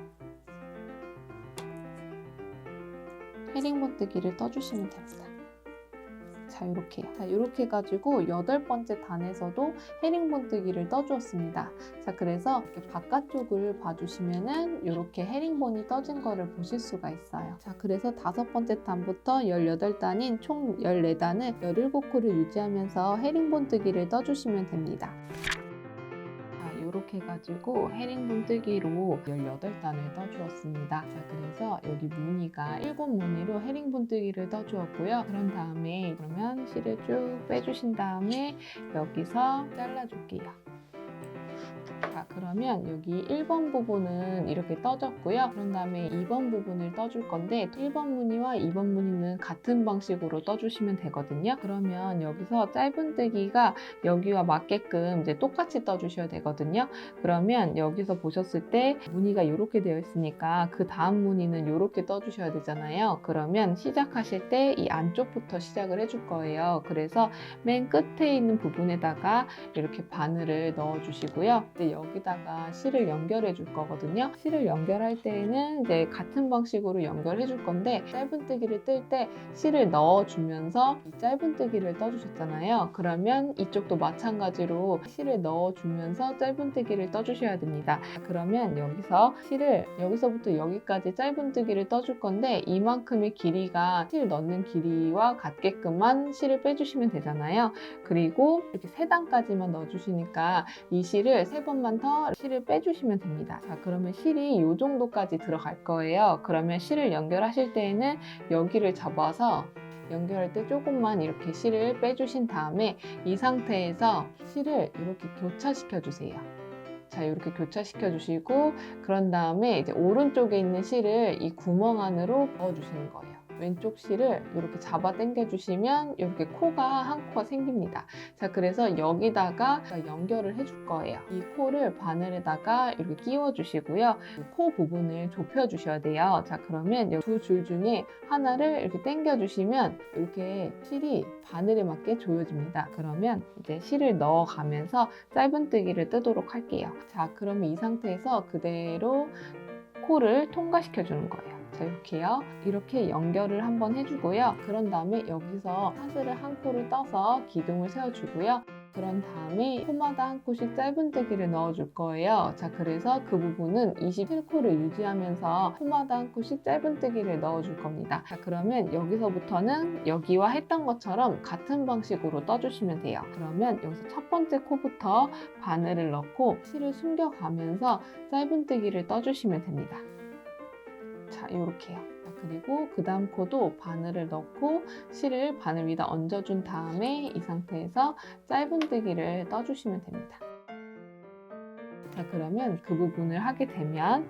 헤링본뜨기를 떠주시면 됩니다. 자, 이렇게요. 자, 이렇게 해가지고 8번째 단에서도 헤링본뜨기를 떠주었습니다. 자, 그래서 이렇게 바깥쪽을 봐주시면은 이렇게 헤링본이 떠진 거를 보실 수가 있어요. 자, 그래서 5번째 단부터 18단인 총 14단을 17코를 유지하면서 헤링본뜨기를 떠주시면 됩니다. 이렇게 해가지고 헤링본뜨기로 18단을 떠주었습니다. 자, 그래서 여기 무늬가 7무늬로 헤링본뜨기를 떠주었고요. 그런 다음에 그러면 실을 쭉 빼주신 다음에 여기서 잘라줄게요. 자, 그러면 여기 1번 부분은 이렇게 떠졌고요. 그런 다음에 2번 부분을 떠줄 건데 1번 무늬와 2번 무늬는 같은 방식으로 떠주시면 되거든요. 그러면 여기서 짧은뜨기가 여기와 맞게끔 이제 똑같이 떠주셔야 되거든요. 그러면 여기서 보셨을 때 무늬가 이렇게 되어 있으니까 그 다음 무늬는 이렇게 떠주셔야 되잖아요. 그러면 시작하실 때 이 안쪽부터 시작을 해줄 거예요. 그래서 맨 끝에 있는 부분에다가 이렇게 바늘을 넣어주시고요. 이제 여기다가 실을 연결해 줄 거거든요. 실을 연결할 때에는 이제 같은 방식으로 연결해 줄 건데 짧은뜨기를 뜰 때 실을 넣어주면서 이 짧은뜨기를 떠주셨잖아요. 그러면 이쪽도 마찬가지로 실을 넣어주면서 짧은뜨기를 떠주셔야 됩니다. 그러면 여기서 실을 여기서부터 여기까지 짧은뜨기를 떠줄 건데 이만큼의 길이가 실 넣는 길이와 같게끔만 실을 빼주시면 되잖아요. 그리고 이렇게 3단까지만 넣어주시니까 이 실을 3번만 더 실을 빼주시면 됩니다. 자, 그러면 실이 이 정도까지 들어갈 거예요. 그러면 실을 연결하실 때에는 여기를 잡아서 연결할 때 조금만 이렇게 실을 빼주신 다음에 이 상태에서 실을 이렇게 교차시켜 주세요. 자, 이렇게 교차시켜 주시고 그런 다음에 이제 오른쪽에 있는 실을 이 구멍 안으로 넣어 주시는 거예요. 왼쪽 실을 이렇게 잡아 당겨 주시면 이렇게 한 코가 생깁니다. 자, 그래서 여기다가 연결을 해줄 거예요. 이 코를 바늘에다가 이렇게 끼워 주시고요. 코 부분을 좁혀 주셔야 돼요. 자, 그러면 두 줄 중에 하나를 이렇게 당겨 주시면 이렇게 실이 바늘에 맞게 조여집니다. 그러면 이제 실을 넣어 가면서 짧은뜨기를 뜨도록 할게요. 자, 그러면 이 상태에서 그대로 코를 통과시켜 주는 거예요. 자, 이렇게요. 이렇게 연결을 한번 해주고요. 그런 다음에 여기서 사슬을 한 코를 떠서 기둥을 세워주고요. 그런 다음에 코마다 한 코씩 짧은뜨기를 넣어줄 거예요. 자, 그래서 그 부분은 27코를 유지하면서 코마다 한 코씩 짧은뜨기를 넣어줄 겁니다. 자, 그러면 여기서부터는 여기와 했던 것처럼 같은 방식으로 떠주시면 돼요. 그러면 여기서 첫 번째 코부터 바늘을 넣고 실을 숨겨가면서 짧은뜨기를 떠주시면 됩니다. 자, 이렇게요. 그리고 그 다음 코도 바늘을 넣고 실을 바늘 위에다 얹어준 다음에 이 상태에서 짧은뜨기를 떠주시면 됩니다. 자, 그러면 그 부분을 하게 되면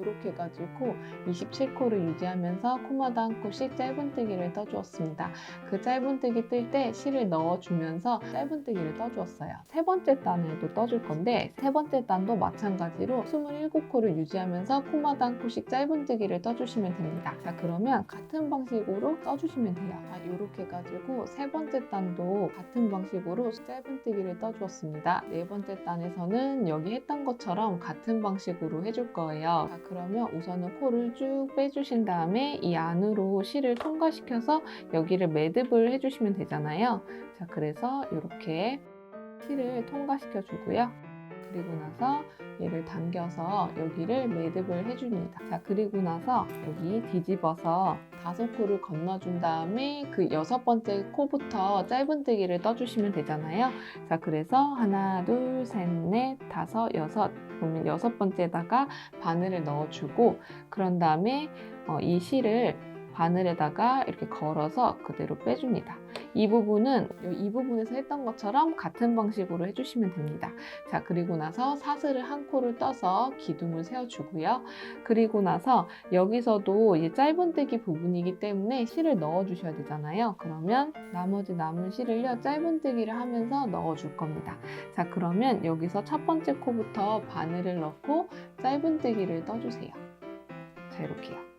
이렇게 해가지고 27코를 유지하면서 코마다 한 코씩 짧은뜨기를 떠주었습니다. 그 짧은뜨기 뜰 때 실을 넣어주면서 짧은뜨기를 떠주었어요. 세 번째 단에도 떠줄 건데 세 번째 단도 마찬가지로 27코를 유지하면서 코마다 한 코씩 짧은뜨기를 떠주시면 됩니다. 자, 그러면 같은 방식으로 떠주시면 돼요. 자, 이렇게 해가지고 세 번째 단도 같은 방식으로 짧은뜨기를 떠주었습니다. 네 번째 단에서는 여기 했던 것처럼 같은 방식으로 해줄 거예요. 자, 그러면 우선은 코를 쭉 빼주신 다음에 이 안으로 실을 통과시켜서 여기를 매듭을 해주시면 되잖아요. 자, 그래서 이렇게 실을 통과시켜 주고요. 그리고 나서 얘를 당겨서 여기를 매듭을 해줍니다. 자, 그리고 나서 여기 뒤집어서 5코를 건너준 다음에 그 6번째 코부터 짧은뜨기를 떠주시면 되잖아요. 자, 그래서 하나, 둘, 셋, 넷, 다섯, 여섯. 그러면 6번째에다가 바늘을 넣어주고 그런 다음에 이 실을 바늘에다가 이렇게 걸어서 그대로 빼줍니다. 이 부분은 이 부분에서 했던 것처럼 같은 방식으로 해주시면 됩니다. 자, 그리고 나서 사슬을 한 코를 떠서 기둥을 세워주고요. 그리고 나서 여기서도 이제 짧은뜨기 부분이기 때문에 실을 넣어주셔야 되잖아요. 그러면 나머지 남은 실을요, 짧은뜨기를 하면서 넣어줄 겁니다. 자, 그러면 여기서 첫 번째 코부터 바늘을 넣고 짧은뜨기를 떠주세요. 자, 이렇게요.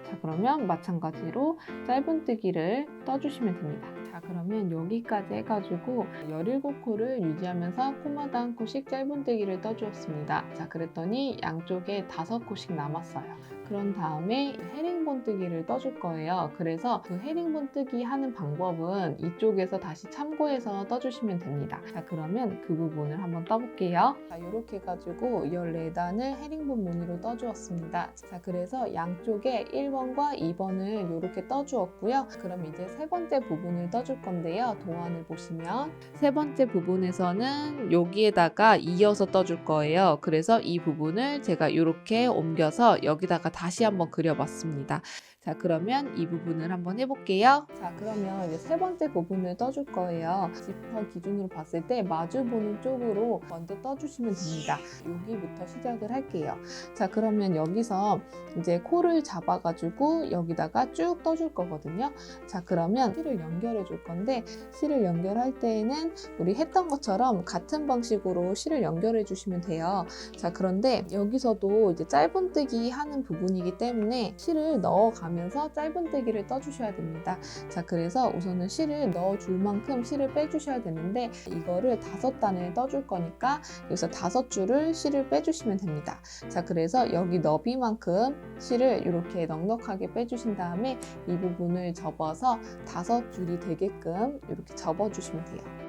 자, 그러면 마찬가지로 짧은뜨기를 떠주시면 됩니다. 자, 그러면 여기까지 해가지고 17코를 유지하면서 코마다 한 코씩 짧은뜨기를 떠주었습니다. 자, 그랬더니 양쪽에 5코씩 남았어요. 그런 다음에 헤링본뜨기를 떠줄 거예요. 그래서 그 헤링본뜨기 하는 방법은 이쪽에서 다시 참고해서 떠주시면 됩니다. 자, 그러면 그 부분을 한번 떠볼게요. 자, 이렇게 해가지고 14단을 헤링본 무늬로 떠주었습니다. 자, 그래서 양쪽에 1번과 2번을 이렇게 떠주었고요. 그럼 이제 세 번째 부분을 떠줄 건데요. 도안을 보시면 세 번째 부분에서는 여기에다가 이어서 떠줄 거예요. 그래서 이 부분을 제가 이렇게 옮겨서 여기다가 다시 한번 그려봤습니다. 자, 그러면 이 부분을 한번 해볼게요. 자, 그러면 이제 세 번째 부분을 떠줄 거예요. 지퍼 기준으로 봤을 때 마주보는 쪽으로 먼저 떠주시면 됩니다. 여기부터 시작을 할게요. 자, 그러면 여기서 이제 코를 잡아가지고 여기다가 쭉 떠줄 거거든요. 자, 그러면 실을 연결해 줄 건데 실을 연결할 때에는 우리 했던 것처럼 같은 방식으로 실을 연결해 주시면 돼요. 자, 그런데 여기서도 이제 짧은뜨기 하는 부분이기 때문에 실을 넣어가면서 짧은뜨기를 떠주셔야 됩니다. 자, 그래서 우선은 실을 넣어줄 만큼 실을 빼주셔야 되는데 이거를 5단을 떠줄 거니까 여기서 5줄을 실을 빼주시면 됩니다. 자, 그래서 여기 너비만큼 실을 이렇게 넉넉하게 빼주신 다음에 이 부분을 접어서 5줄이 되게끔 이렇게 접어주시면 돼요.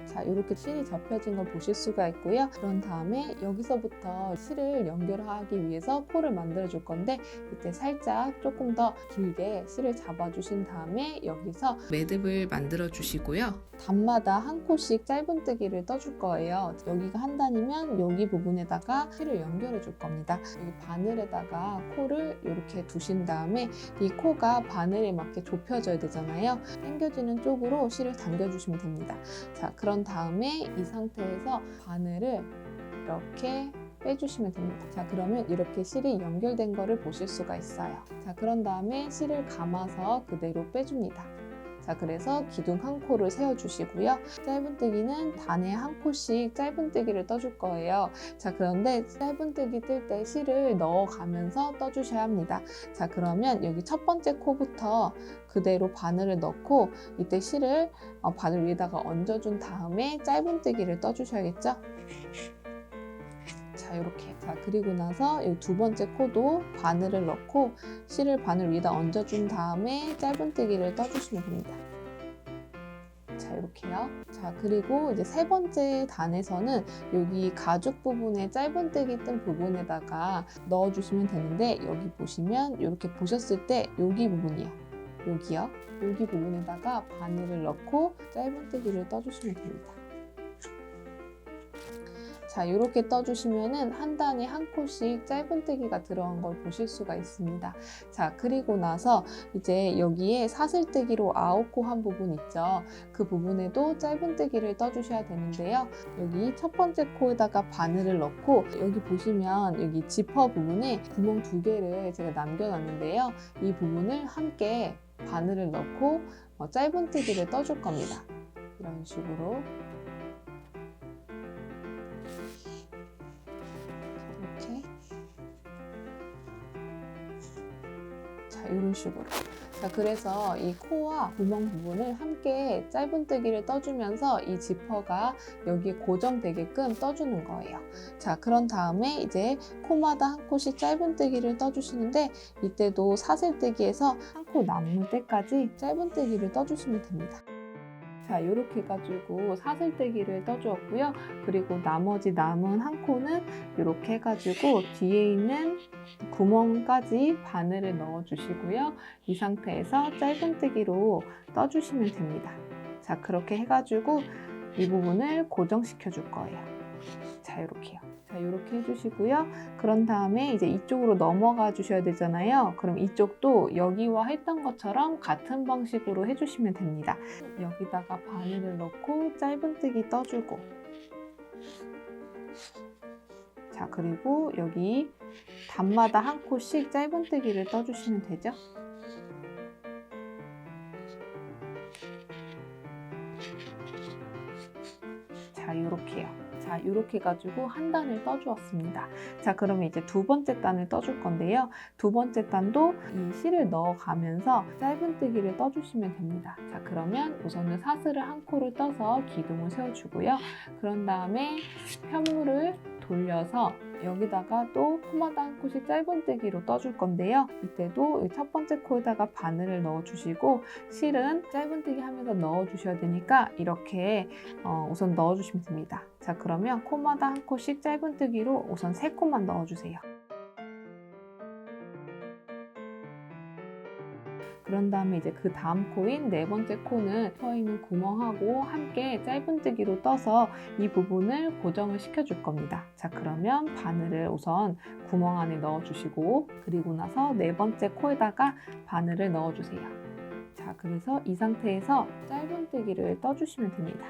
자, 이렇게 실이 접혀진 걸 보실 수가 있고요. 그런 다음에 여기서부터 실을 연결하기 위해서 코를 만들어 줄 건데 이때 살짝 조금 더 길게 실을 잡아주신 다음에 여기서 매듭을 만들어 주시고요. 단마다 한 코씩 짧은뜨기를 떠줄 거예요. 여기가 한 단이면 여기 부분에다가 실을 연결해 줄 겁니다. 여기 바늘에다가 코를 이렇게 두신 다음에 이 코가 바늘에 맞게 좁혀져야 되잖아요. 당겨지는 쪽으로 실을 당겨주시면 됩니다. 자, 그런 다음에 이 상태에서 바늘을 이렇게 빼주시면 됩니다. 자, 그러면 이렇게 실이 연결된 거를 보실 수가 있어요. 자, 그런 다음에 실을 감아서 그대로 빼줍니다. 자, 그래서 기둥 한 코를 세워주시고요. 짧은뜨기는 단에 한 코씩 짧은뜨기를 떠줄 거예요. 자, 그런데 짧은뜨기 뜰 때 실을 넣어가면서 떠주셔야 합니다. 자, 그러면 여기 첫 번째 코부터 그대로 바늘을 넣고 이때 실을 바늘 위에다가 얹어준 다음에 짧은뜨기를 떠주셔야겠죠? 자, 자, 이렇게. 자, 그리고 나서 이 두 번째 코도 바늘을 넣고 실을 바늘 위에다 얹어준 다음에 짧은뜨기를 떠주시면 됩니다. 자, 이렇게요. 자, 그리고 이제 세 번째 단에서는 여기 가죽 부분에 짧은뜨기 뜬 부분에다가 넣어주시면 되는데, 여기 보시면 이렇게 보셨을 때 여기 부분이요. 여기요. 여기 부분에다가 바늘을 넣고 짧은뜨기를 떠주시면 됩니다. 자, 이렇게 떠주시면은 한 단에 한 코씩 짧은뜨기가 들어간 걸 보실 수가 있습니다. 자, 그리고 나서 이제 여기에 사슬뜨기로 9코 한 부분 있죠. 그 부분에도 짧은뜨기를 떠주셔야 되는데요. 여기 첫 번째 코에다가 바늘을 넣고, 여기 보시면 여기 지퍼 부분에 구멍 2개를 제가 남겨놨는데요. 이 부분을 함께 바늘을 넣고 짧은뜨기를 떠줄 겁니다. 이런 식으로. 이런 식으로. 자, 그래서 이 코와 구멍 부분을 함께 짧은뜨기를 떠주면서 이 지퍼가 여기에 고정되게끔 떠주는 거예요. 자, 그런 다음에 이제 코마다 한 코씩 짧은뜨기를 떠주시는데, 이때도 사슬뜨기에서 한 코 남을 때까지 짧은뜨기를 떠주시면 됩니다. 자, 이렇게 해가지고 사슬뜨기를 떠주었고요. 그리고 나머지 남은 한 코는 이렇게 해가지고 뒤에 있는 구멍까지 바늘을 넣어주시고요. 이 상태에서 짧은뜨기로 떠주시면 됩니다. 자, 그렇게 해가지고 이 부분을 고정시켜 줄 거예요. 자, 이렇게요. 자, 이렇게 해주시고요. 그런 다음에 이제 이쪽으로 넘어가 주셔야 되잖아요. 그럼 이쪽도 여기와 했던 것처럼 같은 방식으로 해주시면 됩니다. 여기다가 바늘을 넣고 짧은뜨기 떠주고, 자, 그리고 여기 단마다 한 코씩 짧은뜨기를 떠주시면 되죠. 자, 이렇게요. 자, 이렇게 해가지고 한 단을 떠주었습니다. 자, 그러면 이제 두 번째 단을 떠줄 건데요. 두 번째 단도 이 실을 넣어가면서 짧은뜨기를 떠주시면 됩니다. 자, 그러면 우선은 사슬을 한 코를 떠서 기둥을 세워주고요. 그런 다음에 편물을 돌려서 여기다가 또 코마다 한 코씩 짧은뜨기로 떠줄 건데요. 이때도 첫 번째 코에다가 바늘을 넣어주시고, 실은 짧은뜨기 하면서 넣어주셔야 되니까 이렇게 우선 넣어주시면 됩니다. 자, 그러면 코마다 한 코씩 짧은뜨기로 우선 3코만 넣어주세요. 그런 다음에 이제 그 다음 코인 네 번째 코는 서 있는 구멍하고 함께 짧은뜨기로 떠서 이 부분을 고정을 시켜줄 겁니다. 자, 그러면 바늘을 우선 구멍 안에 넣어주시고, 그리고 나서 네 번째 코에다가 바늘을 넣어주세요. 자, 그래서 이 상태에서 짧은뜨기를 떠주시면 됩니다.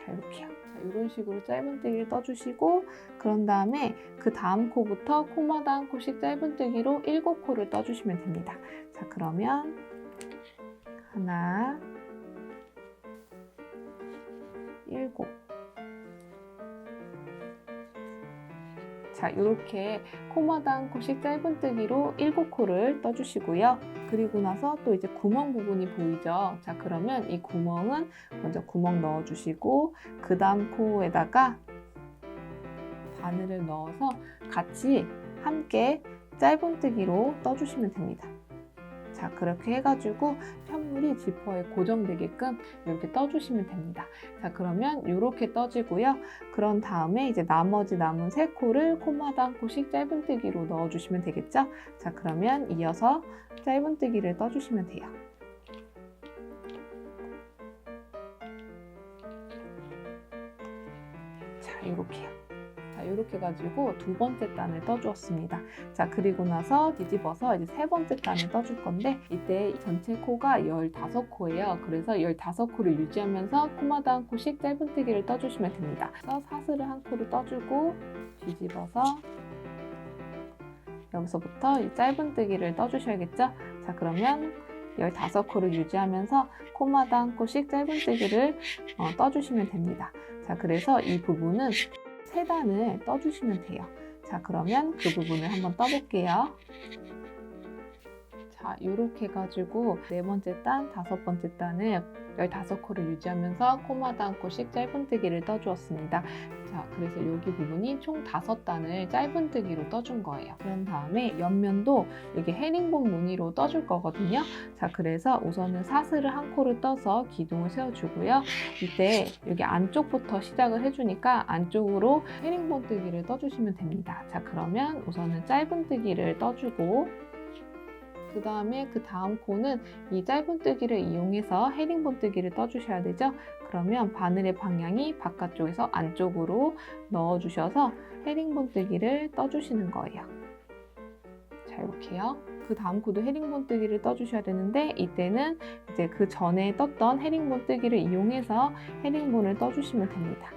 자, 이렇게요. 이런 식으로 짧은뜨기를 떠주시고, 그런 다음에 그 다음 코부터 코마다 한 코씩 짧은뜨기로 7코를 떠주시면 됩니다. 자, 그러면 하나, 7. 자, 이렇게 코마다 한 코씩 짧은뜨기로 7코를 떠주시고요. 그리고 나서 또 이제 구멍 부분이 보이죠? 자, 그러면 이 구멍은 먼저 구멍 넣어주시고, 그 다음 코에다가 바늘을 넣어서 같이 함께 짧은뜨기로 떠주시면 됩니다. 자, 그렇게 해가지고 편물이 지퍼에 고정되게끔 이렇게 떠주시면 됩니다. 자, 그러면 이렇게 떠지고요. 그런 다음에 이제 나머지 남은 3코를 코마다 한 코씩 짧은뜨기로 넣어주시면 되겠죠? 자, 그러면 이어서 짧은뜨기를 떠주시면 돼요. 자, 이렇게요. 자, 이렇게 해가지고 두 번째 단을 떠주었습니다. 자, 그리고 나서 뒤집어서 이제 세 번째 단을 떠줄 건데, 이때 전체 코가 15코예요. 그래서 15코를 유지하면서 코마다 한 코씩 짧은뜨기를 떠주시면 됩니다. 그래서 사슬을 한 코를 떠주고 뒤집어서 여기서부터 이 짧은뜨기를 떠주셔야겠죠? 자, 그러면 15코를 유지하면서 코마다 한 코씩 짧은뜨기를 떠주시면 됩니다. 자, 그래서 이 부분은 3단을 떠주시면 돼요. 자, 그러면 그 부분을 한번 떠볼게요. 자, 이렇게 해가지고 네 번째 단, 다섯 번째 단을 15코를 유지하면서 코마다 한 코씩 짧은뜨기를 떠주었습니다. 자, 그래서 여기 부분이 총 5단을 짧은뜨기로 떠준 거예요. 그런 다음에 옆면도 여기 헤링본 무늬로 떠줄 거거든요. 자, 그래서 우선은 사슬을 한 코를 떠서 기둥을 세워주고요. 이때 여기 안쪽부터 시작을 해주니까 안쪽으로 헤링본뜨기를 떠주시면 됩니다. 자, 그러면 우선은 짧은뜨기를 떠주고 그 다음에 그 다음 코는 이 짧은뜨기를 이용해서 헤링본뜨기를 떠주셔야 되죠. 그러면 바늘의 방향이 바깥쪽에서 안쪽으로 넣어주셔서 헤링본뜨기를 떠주시는 거예요. 자, 이렇게요. 그 다음 코도 헤링본뜨기를 떠주셔야 되는데 이때는 이제 그 전에 떴던 헤링본뜨기를 이용해서 헤링본을 떠주시면 됩니다.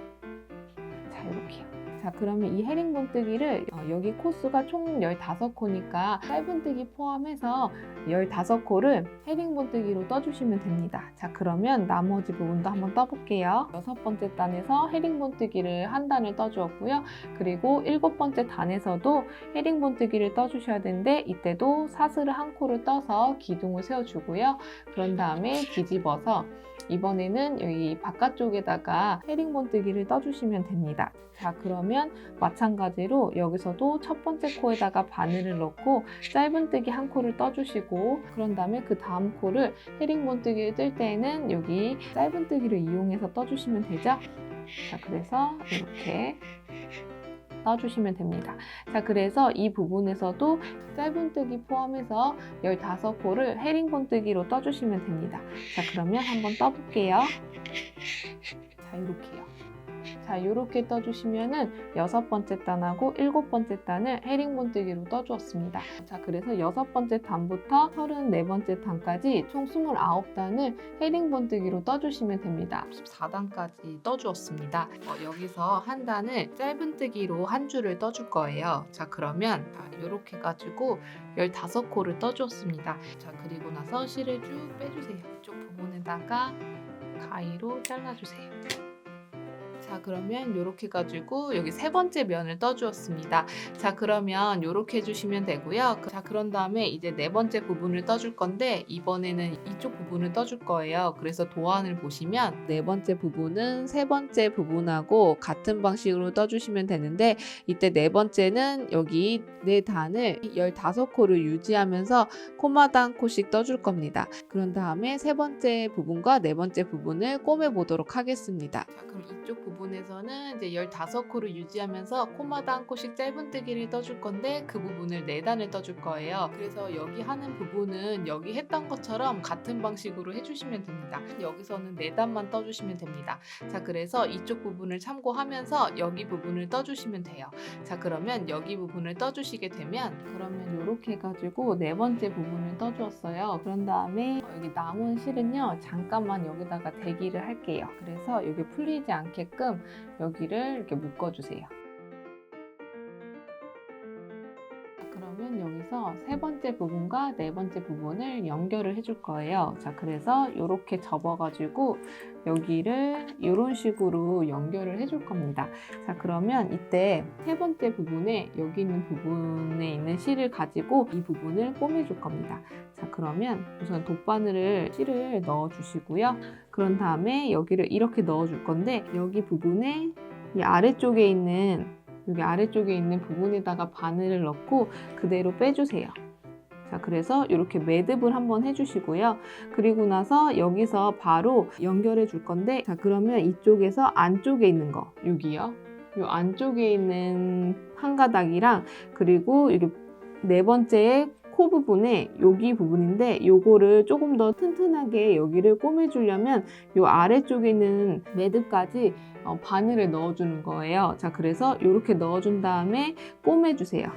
자, 이렇게요. 자, 그러면 이 헤링본뜨기를 여기 코수가 총 15코니까 짧은뜨기 포함해서 15코를 헤링본뜨기로 떠주시면 됩니다. 자, 그러면 나머지 부분도 한번 떠볼게요. 6번째 단에서 헤링본뜨기를 한 단을 떠주었고요. 그리고 7번째 단에서도 헤링본뜨기를 떠주셔야 되는데 이때도 사슬을 한 코를 떠서 기둥을 세워주고요. 그런 다음에 뒤집어서 이번에는 여기 바깥쪽에다가 헤링본뜨기를 떠주시면 됩니다. 자, 그러면 마찬가지로 여기서도 첫 번째 코에다가 바늘을 넣고 짧은뜨기 한 코를 떠주시고 그런 다음에 그 다음 코를 헤링본뜨기를 뜰 때에는 여기 짧은뜨기를 이용해서 떠주시면 되죠. 자, 그래서 이렇게 떠주시면 됩니다. 자, 그래서 이 부분에서도 짧은뜨기 포함해서 15코를 헤링본뜨기로 떠주시면 됩니다. 자, 그러면 한번 떠볼게요. 자, 이렇게요. 자, 이렇게 떠주시면은 6번째 단하고 7번째 단을 헤링본뜨기로 떠주었습니다. 자, 그래서 6번째 단부터 34번째 단까지 총 29단을 헤링본뜨기로 떠주시면 됩니다. 14단까지 떠주었습니다. 여기서 한 단을 짧은뜨기로 한 줄을 떠줄 거예요. 자, 그러면 이렇게 해가지고 15코를 떠주었습니다. 자, 그리고 나서 실을 쭉 빼주세요. 이쪽 부분에다가 가위로 잘라주세요. 자, 그러면 이렇게 해가지고 여기 세 번째 면을 떠주었습니다. 자, 그러면 이렇게 해주시면 되고요. 자, 그런 다음에 이제 네 번째 부분을 떠줄 건데 이번에는 이쪽 부분을 떠줄 거예요. 그래서 도안을 보시면 네 번째 부분은 세 번째 부분하고 같은 방식으로 떠주시면 되는데 이때 네 번째는 여기 네 단을 15코를 유지하면서 코마다 한 코씩 떠줄 겁니다. 그런 다음에 세 번째 부분과 네 번째 부분을 꼬매 보도록 하겠습니다. 자, 그럼 이쪽 부분에서는 이제 15코를 유지하면서 코마다 한 코씩 짧은뜨기를 떠줄 건데 그 부분을 4단을 떠줄 거예요. 그래서 여기 하는 부분은 여기 했던 것처럼 같은 방식으로 해주시면 됩니다. 여기서는 4단만 떠주시면 됩니다. 자, 그래서 이쪽 부분을 참고하면서 여기 부분을 떠주시면 돼요. 자, 그러면 여기 부분을 떠주시게 되면 그러면 이렇게 해가지고 네 번째 부분을 떠주었어요. 그런 다음에 여기 남은 실은요 잠깐만 여기다가 대기를 할게요. 그래서 여기 풀리지 않게끔 여기를 이렇게 묶어주세요. 그러면 여기서 세 번째 부분과 네 번째 부분을 연결을 해줄 거예요. 자, 그래서 이렇게 접어가지고 여기를 이런 식으로 연결을 해줄 겁니다. 자, 그러면 이때 세 번째 부분에 여기 있는 부분에 있는 실을 가지고 이 부분을 꼬매줄 겁니다. 자, 그러면 우선 돗바늘을 실을 넣어 주시고요. 그런 다음에 여기를 이렇게 넣어 줄 건데 여기 부분에 이 아래쪽에 있는 여기 아래쪽에 있는 부분에다가 바늘을 넣고 그대로 빼주세요. 자, 그래서 이렇게 매듭을 한번 해주시고요. 그리고 나서 여기서 바로 연결해 줄 건데 자, 그러면 이쪽에서 안쪽에 있는 거 여기요. 이 안쪽에 있는 한 가닥이랑 그리고 여기 네 번째에 코 부분에 여기 부분인데 요거를 조금 더 튼튼하게 여기를 꼬매주려면 요 아래쪽에 있는 매듭까지 바늘을 넣어주는 거예요. 자, 그래서 이렇게 넣어준 다음에 꼬매주세요.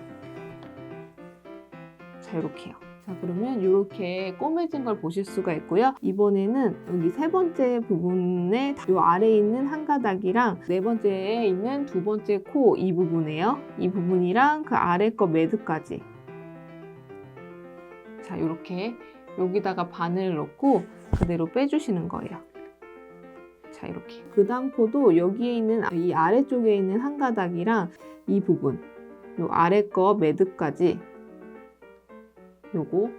자, 이렇게요. 자, 그러면 이렇게 꼬매진 걸 보실 수가 있고요. 이번에는 여기 세 번째 부분에 요 아래에 있는 한 가닥이랑 네 번째에 있는 두 번째 코 이 부분이에요. 이 부분이랑 그 아래 거 매듭까지. 자, 이렇게 여기다가 바늘을 넣고 그대로 빼주시는 거예요. 자, 이렇게. 그 다음 코도 여기에 있는 이 아래쪽에 있는 한 가닥이랑 이 부분, 요 아래 거 매듭까지 요거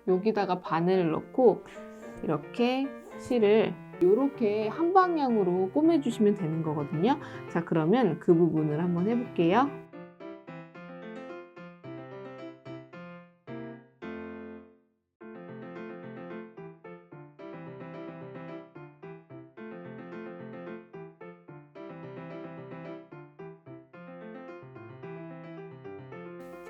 여기다가 바늘을 넣고 이렇게 실을 이렇게 한 방향으로 꼬매주시면 되는 거거든요. 자, 그러면 그 부분을 한번 해볼게요.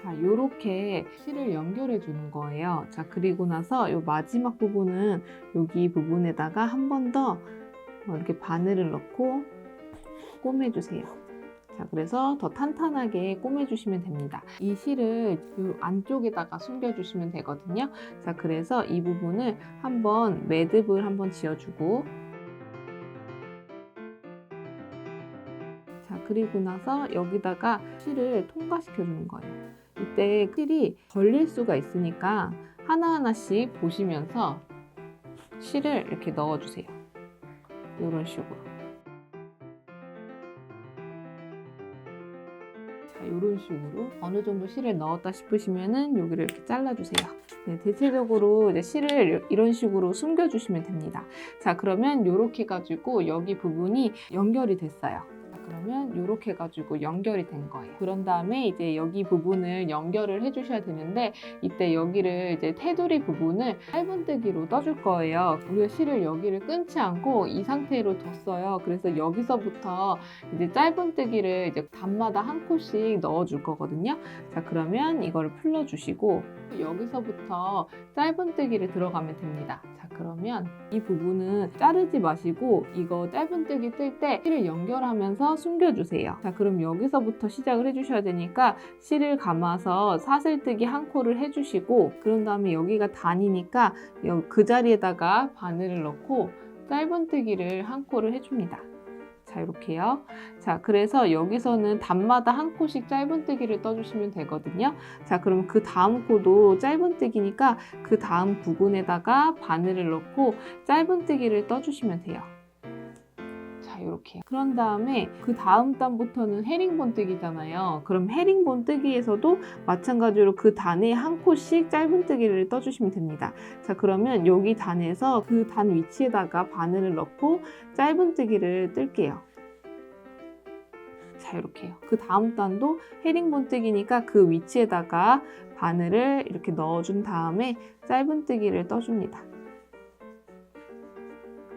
자, 요렇게 실을 연결해 주는 거예요. 자, 그리고 나서 요 마지막 부분은 여기 부분에다가 한 번 더 이렇게 바늘을 넣고 꼬매주세요. 자, 그래서 더 탄탄하게 꼬매주시면 됩니다. 이 실을 이 안쪽에다가 숨겨주시면 되거든요. 자, 그래서 이 부분을 한번 매듭을 한번 지어주고, 자, 그리고 나서 여기다가 실을 통과시켜주는 거예요. 이때 실이 걸릴 수가 있으니까 하나하나씩 보시면서 실을 이렇게 넣어주세요. 이런 식으로. 자, 이런 식으로 어느 정도 실을 넣었다 싶으시면은 여기를 이렇게 잘라주세요. 네, 대체적으로 이제 실을 이런 식으로 숨겨주시면 됩니다. 자, 그러면 이렇게 해가지고 여기 부분이 연결이 됐어요. 그러면 이렇게 해가지고 연결이 된 거예요. 그런 다음에 이제 여기 부분을 연결을 해주셔야 되는데, 이때 여기를 이제 테두리 부분을 짧은뜨기로 떠줄 거예요. 우리가 실을 여기를 끊지 않고 이 상태로 뒀어요. 그래서 여기서부터 이제 짧은뜨기를 이제 단마다 한 코씩 넣어줄 거거든요. 자, 그러면 이걸 풀러주시고 여기서부터 짧은뜨기를 들어가면 됩니다. 자, 그러면 이 부분은 자르지 마시고 이거 짧은뜨기 뜰 때 실을 연결하면서 숨겨주세요. 자, 그럼 여기서부터 시작을 해주셔야 되니까 실을 감아서 사슬뜨기 한 코를 해주시고, 그런 다음에 여기가 단이니까 그 자리에다가 바늘을 넣고 짧은뜨기를 한 코를 해줍니다. 자, 이렇게요. 자, 그래서 여기서는 단마다 한 코씩 짧은뜨기를 떠주시면 되거든요. 자, 그럼 그 다음 코도 짧은뜨기니까 그 다음 부분에다가 바늘을 넣고 짧은뜨기를 떠주시면 돼요. 자, 이렇게. 그런 다음에 그 다음 단부터는 헤링본뜨기잖아요. 그럼 헤링본뜨기에서도 마찬가지로 그 단에 한 코씩 짧은뜨기를 떠주시면 됩니다. 자, 그러면 여기 단에서 그 단 위치에다가 바늘을 넣고 짧은뜨기를 뜰게요. 자, 이렇게요. 그 다음 단도 헤링본뜨기니까 그 위치에다가 바늘을 이렇게 넣어준 다음에 짧은뜨기를 떠줍니다.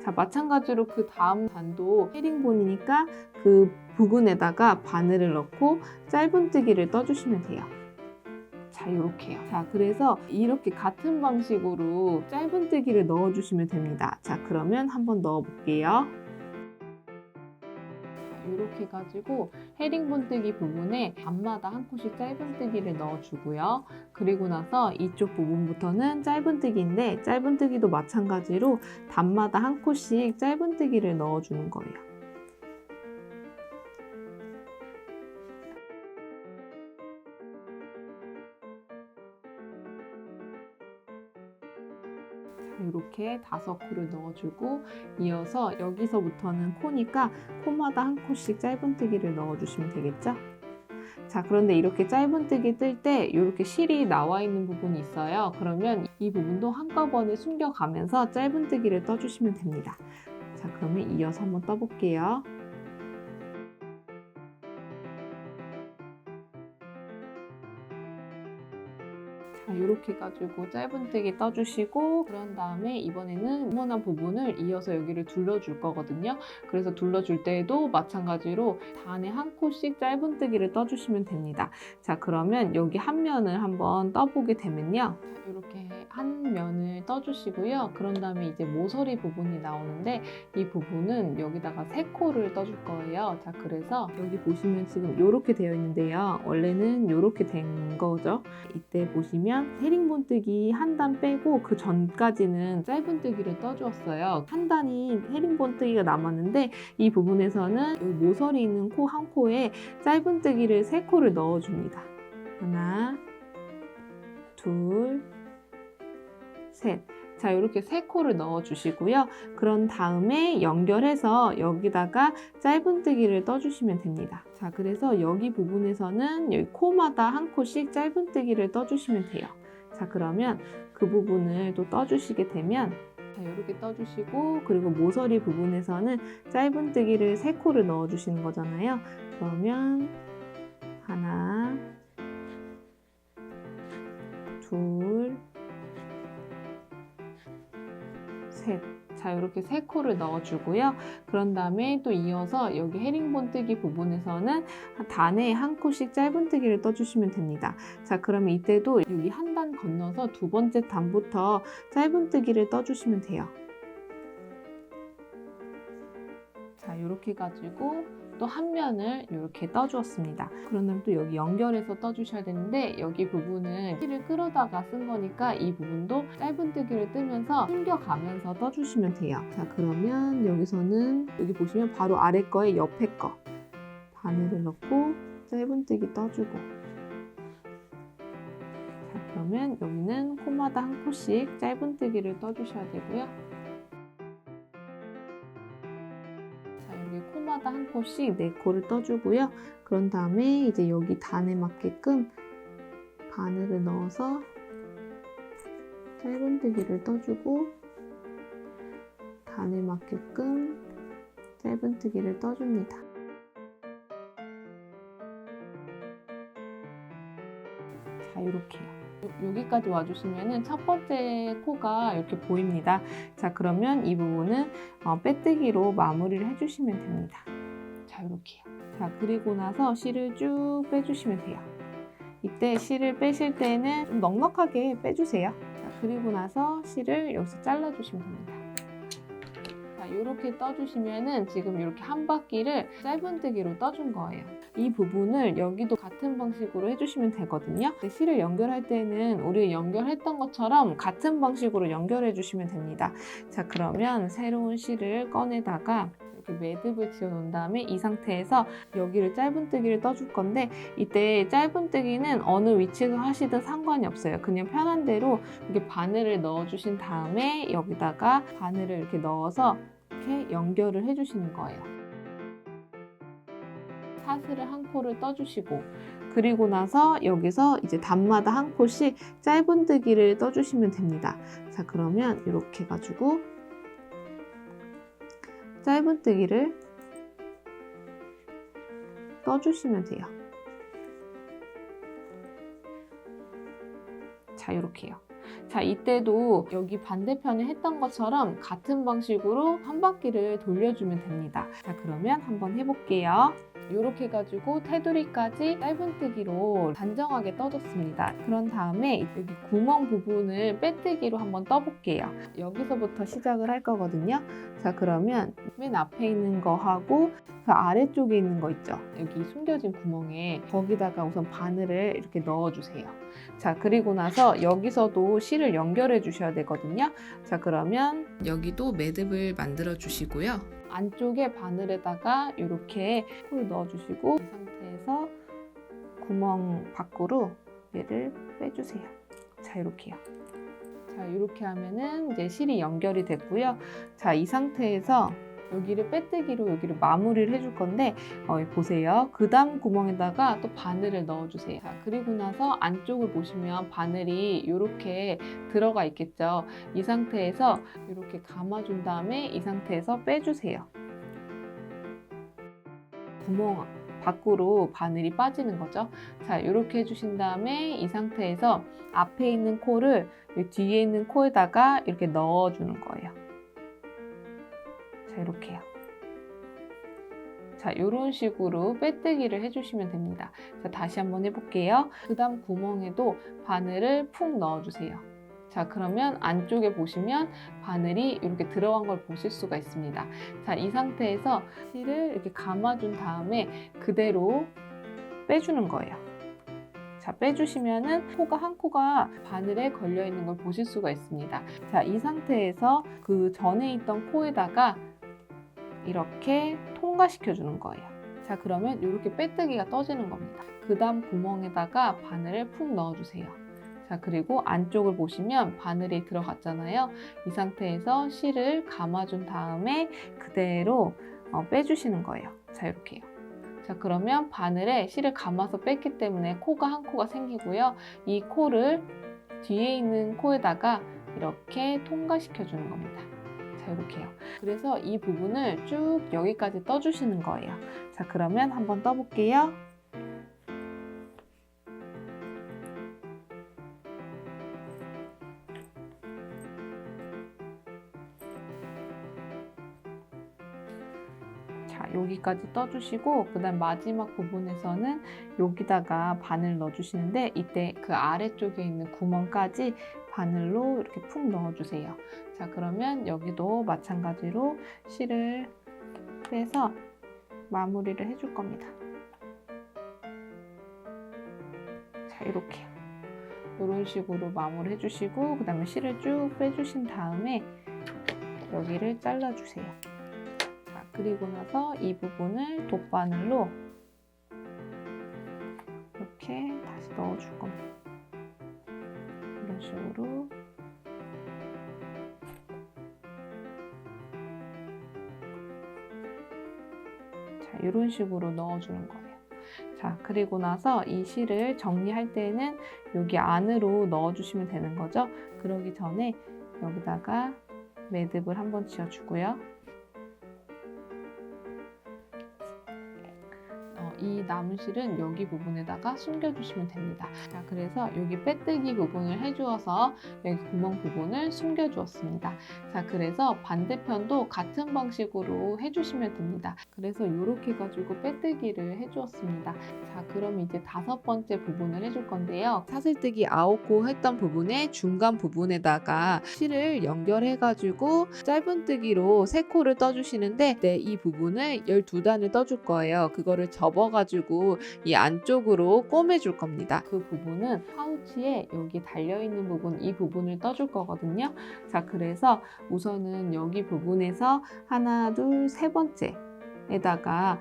자, 마찬가지로 그 다음 단도 헤링본이니까 그 부분에다가 바늘을 넣고 짧은뜨기를 떠주시면 돼요. 자, 이렇게요. 자, 그래서 이렇게 같은 방식으로 짧은뜨기를 넣어주시면 됩니다. 자, 그러면 한번 넣어볼게요. 이렇게 해가지고 헤링본뜨기 부분에 단마다 한 코씩 짧은뜨기를 넣어주고요. 그리고 나서 이쪽 부분부터는 짧은뜨기인데 짧은뜨기도 마찬가지로 단마다 한 코씩 짧은뜨기를 넣어주는 거예요. 이렇게 5코를 넣어주고, 이어서 여기서부터는 코니까 코마다 한 코씩 짧은뜨기를 넣어주시면 되겠죠? 자, 그런데 이렇게 짧은뜨기 뜰 때 이렇게 실이 나와 있는 부분이 있어요. 그러면 이 부분도 한꺼번에 숨겨가면서 짧은뜨기를 떠주시면 됩니다. 자, 그러면 이어서 한번 떠볼게요. 이렇게 해가지고 짧은뜨기 떠주시고, 그런 다음에 이번에는 네모난 부분을 이어서 여기를 둘러줄 거거든요. 그래서 둘러줄 때에도 마찬가지로 단에 한 코씩 짧은뜨기를 떠주시면 됩니다. 자, 그러면 여기 한 면을 한번 떠보게 되면요. 이렇게 한 면을 떠주시고요. 그런 다음에 이제 모서리 부분이 나오는데 이 부분은 여기다가 3코를 떠줄 거예요. 자, 그래서 여기 보시면 지금 이렇게 되어 있는데요. 원래는 이렇게 된 거죠. 이때 보시면 헤링본뜨기 한 단 빼고 그 전까지는 짧은뜨기를 떠주었어요. 한 단이 헤링본뜨기가 남았는데 이 부분에서는 여기 모서리 있는 코 한 코에 짧은뜨기를 3코를 넣어줍니다. 하나, 둘, 셋. 자, 이렇게 3코를 넣어주시고요. 그런 다음에 연결해서 여기다가 짧은뜨기를 떠주시면 됩니다. 자, 그래서 여기 부분에서는 여기 코마다 한 코씩 짧은뜨기를 떠주시면 돼요. 자, 그러면 그 부분을 또 떠주시게 되면 자, 이렇게 떠주시고 그리고 모서리 부분에서는 짧은뜨기를 3코를 넣어주시는 거잖아요. 그러면 하나, 둘, 셋. 자, 이렇게 3코를 넣어주고요. 그런 다음에 또 이어서 여기 헤링본 뜨기 부분에서는 단에 1코씩 짧은뜨기를 떠주시면 됩니다. 자, 그러면 이때도 여기 한 단 건너서 2번째 단부터 짧은뜨기를 떠주시면 돼요. 자, 이렇게 가지고 또 한 면을 이렇게 떠주었습니다. 그런 다음에 또 여기 연결해서 떠주셔야 되는데 여기 부분은 실을 끌어다가 쓴 거니까 이 부분도 짧은뜨기를 뜨면서 숨겨가면서 떠주시면 돼요. 자, 그러면 여기서는 여기 보시면 바로 아래 거에 옆에 거 바늘을 넣고 짧은뜨기 떠주고 자, 그러면 여기는 코마다 1코씩 짧은뜨기를 떠주셔야 되고요. 코마다 1코씩 4코를 떠주고요. 그런 다음에 이제 여기 단에 맞게끔 바늘을 넣어서 짧은뜨기를 떠주고 단에 맞게끔 짧은뜨기를 떠줍니다. 자, 이렇게요. 여기까지 와주시면 첫 번째 코가 이렇게 보입니다. 자, 그러면 이 부분은 빼뜨기로 마무리를 해주시면 됩니다. 자, 이렇게요. 자, 그리고 나서 실을 쭉 빼주시면 돼요. 이때 실을 빼실 때는 좀 넉넉하게 빼주세요. 자, 그리고 나서 실을 여기서 잘라주시면 됩니다. 자, 이렇게 떠주시면은 지금 이렇게 한 바퀴를 짧은뜨기로 떠준 거예요. 이 부분을 여기도 같은 방식으로 해주시면 되거든요. 실을 연결할 때는 우리 연결했던 것처럼 같은 방식으로 연결해 주시면 됩니다. 자, 그러면 새로운 실을 꺼내다가 이렇게 매듭을 지어 놓은 다음에 이 상태에서 여기를 짧은뜨기를 떠줄 건데 이때 짧은뜨기는 어느 위치에서 하시든 상관이 없어요. 그냥 편한 대로 이렇게 바늘을 넣어 주신 다음에 여기다가 바늘을 이렇게 넣어서 이렇게 연결을 해 주시는 거예요. 사슬을 1코를 떠주시고 그리고 나서 여기서 이제 단마다 1코씩 짧은뜨기를 떠주시면 됩니다. 자, 그러면 이렇게 해가지고 짧은뜨기를 떠주시면 돼요. 자, 이렇게요. 자, 이때도 여기 반대편에 했던 것처럼 같은 방식으로 한 바퀴를 돌려주면 됩니다. 자, 그러면 한번 해볼게요. 이렇게 해가지고 테두리까지 짧은뜨기로 단정하게 떠줬습니다. 그런 다음에 여기 구멍 부분을 빼뜨기로 한번 떠볼게요. 여기서부터 시작을 할 거거든요. 자, 그러면 맨 앞에 있는 거 하고 그 아래쪽에 있는 거 있죠? 여기 숨겨진 구멍에 거기다가 우선 바늘을 이렇게 넣어주세요. 자, 그리고 나서 여기서도 실을 연결해 주셔야 되거든요. 자, 그러면 여기도 매듭을 만들어 주시고요. 안쪽에 바늘에다가 이렇게 콜을 넣어주시고 이 상태에서 구멍 밖으로 얘를 빼주세요. 자, 이렇게요. 자, 이렇게 하면은 이제 실이 연결이 됐고요. 자, 이 상태에서 여기를 빼뜨기로 여기를 마무리를 해줄 건데 보세요. 그 다음 구멍에다가 또 바늘을 넣어주세요. 자, 그리고 나서 안쪽을 보시면 바늘이 이렇게 들어가 있겠죠. 이 상태에서 이렇게 감아준 다음에 이 상태에서 빼주세요. 구멍 밖으로 바늘이 빠지는 거죠. 자, 이렇게 해주신 다음에 이 상태에서 앞에 있는 코를 뒤에 있는 코에다가 이렇게 넣어주는 거예요. 자, 이렇게요. 자, 이런 식으로 빼뜨기를 해주시면 됩니다. 자, 다시 한번 해볼게요. 그 다음 구멍에도 바늘을 푹 넣어주세요. 자, 그러면 안쪽에 보시면 바늘이 이렇게 들어간 걸 보실 수가 있습니다. 자, 이 상태에서 실을 이렇게 감아준 다음에 그대로 빼주는 거예요. 자, 빼주시면은 코가 한 코가 바늘에 걸려 있는 걸 보실 수가 있습니다. 자, 이 상태에서 그 전에 있던 코에다가 이렇게 통과시켜 주는 거예요. 자, 그러면 이렇게 빼뜨기가 떠지는 겁니다. 그 다음 구멍에다가 바늘을 푹 넣어주세요. 자, 그리고 안쪽을 보시면 바늘이 들어갔잖아요. 이 상태에서 실을 감아준 다음에 그대로 빼주시는 거예요. 자, 이렇게요. 자, 그러면 바늘에 실을 감아서 뺐기 때문에 코가 한 코가 생기고요. 이 코를 뒤에 있는 코에다가 이렇게 통과시켜 주는 겁니다. 자, 이렇게요. 그래서 이 부분을 쭉 여기까지 떠주시는 거예요. 자, 그러면 한번 떠볼게요. 자, 여기까지 떠주시고 그 다음 마지막 부분에서는 여기다가 바늘 넣어주시는데 이때 그 아래쪽에 있는 구멍까지 바늘로 이렇게 푹 넣어주세요. 자, 그러면 여기도 마찬가지로 실을 빼서 마무리를 해줄 겁니다. 자, 이렇게요. 이런 식으로 마무리 해주시고 그 다음에 실을 쭉 빼주신 다음에 여기를 잘라주세요. 자, 그리고 나서 이 부분을 돗바늘로 이렇게 다시 넣어줄 겁니다. 이런 식으로. 자, 이런 식으로 넣어주는 거예요. 자, 그리고 나서 이 실을 정리할 때는 여기 안으로 넣어주시면 되는 거죠. 그러기 전에 여기다가 매듭을 한번 지어주고요. 이 남은 실은 여기 부분에다가 숨겨주시면 됩니다. 자, 그래서 여기 빼뜨기 부분을 해주어서 여기 구멍 부분을 숨겨주었습니다. 자, 그래서 반대편도 같은 방식으로 해주시면 됩니다. 그래서 이렇게 가지고 빼뜨기를 해주었습니다. 자, 그럼 이제 5번째 부분을 해줄 건데요. 사슬뜨기 9코 했던 부분의 중간 부분에다가 실을 연결해가지고 짧은뜨기로 3코를 떠주시는데 이 부분을 12단을 떠줄 거예요. 그거를 접어가지고 이 안쪽으로 꼬매줄 겁니다. 그 부분은 파우치에 여기 달려있는 부분, 이 부분을 떠줄 거거든요. 자, 그래서 우선은 여기 부분에서 하나, 둘, 3번째 에다가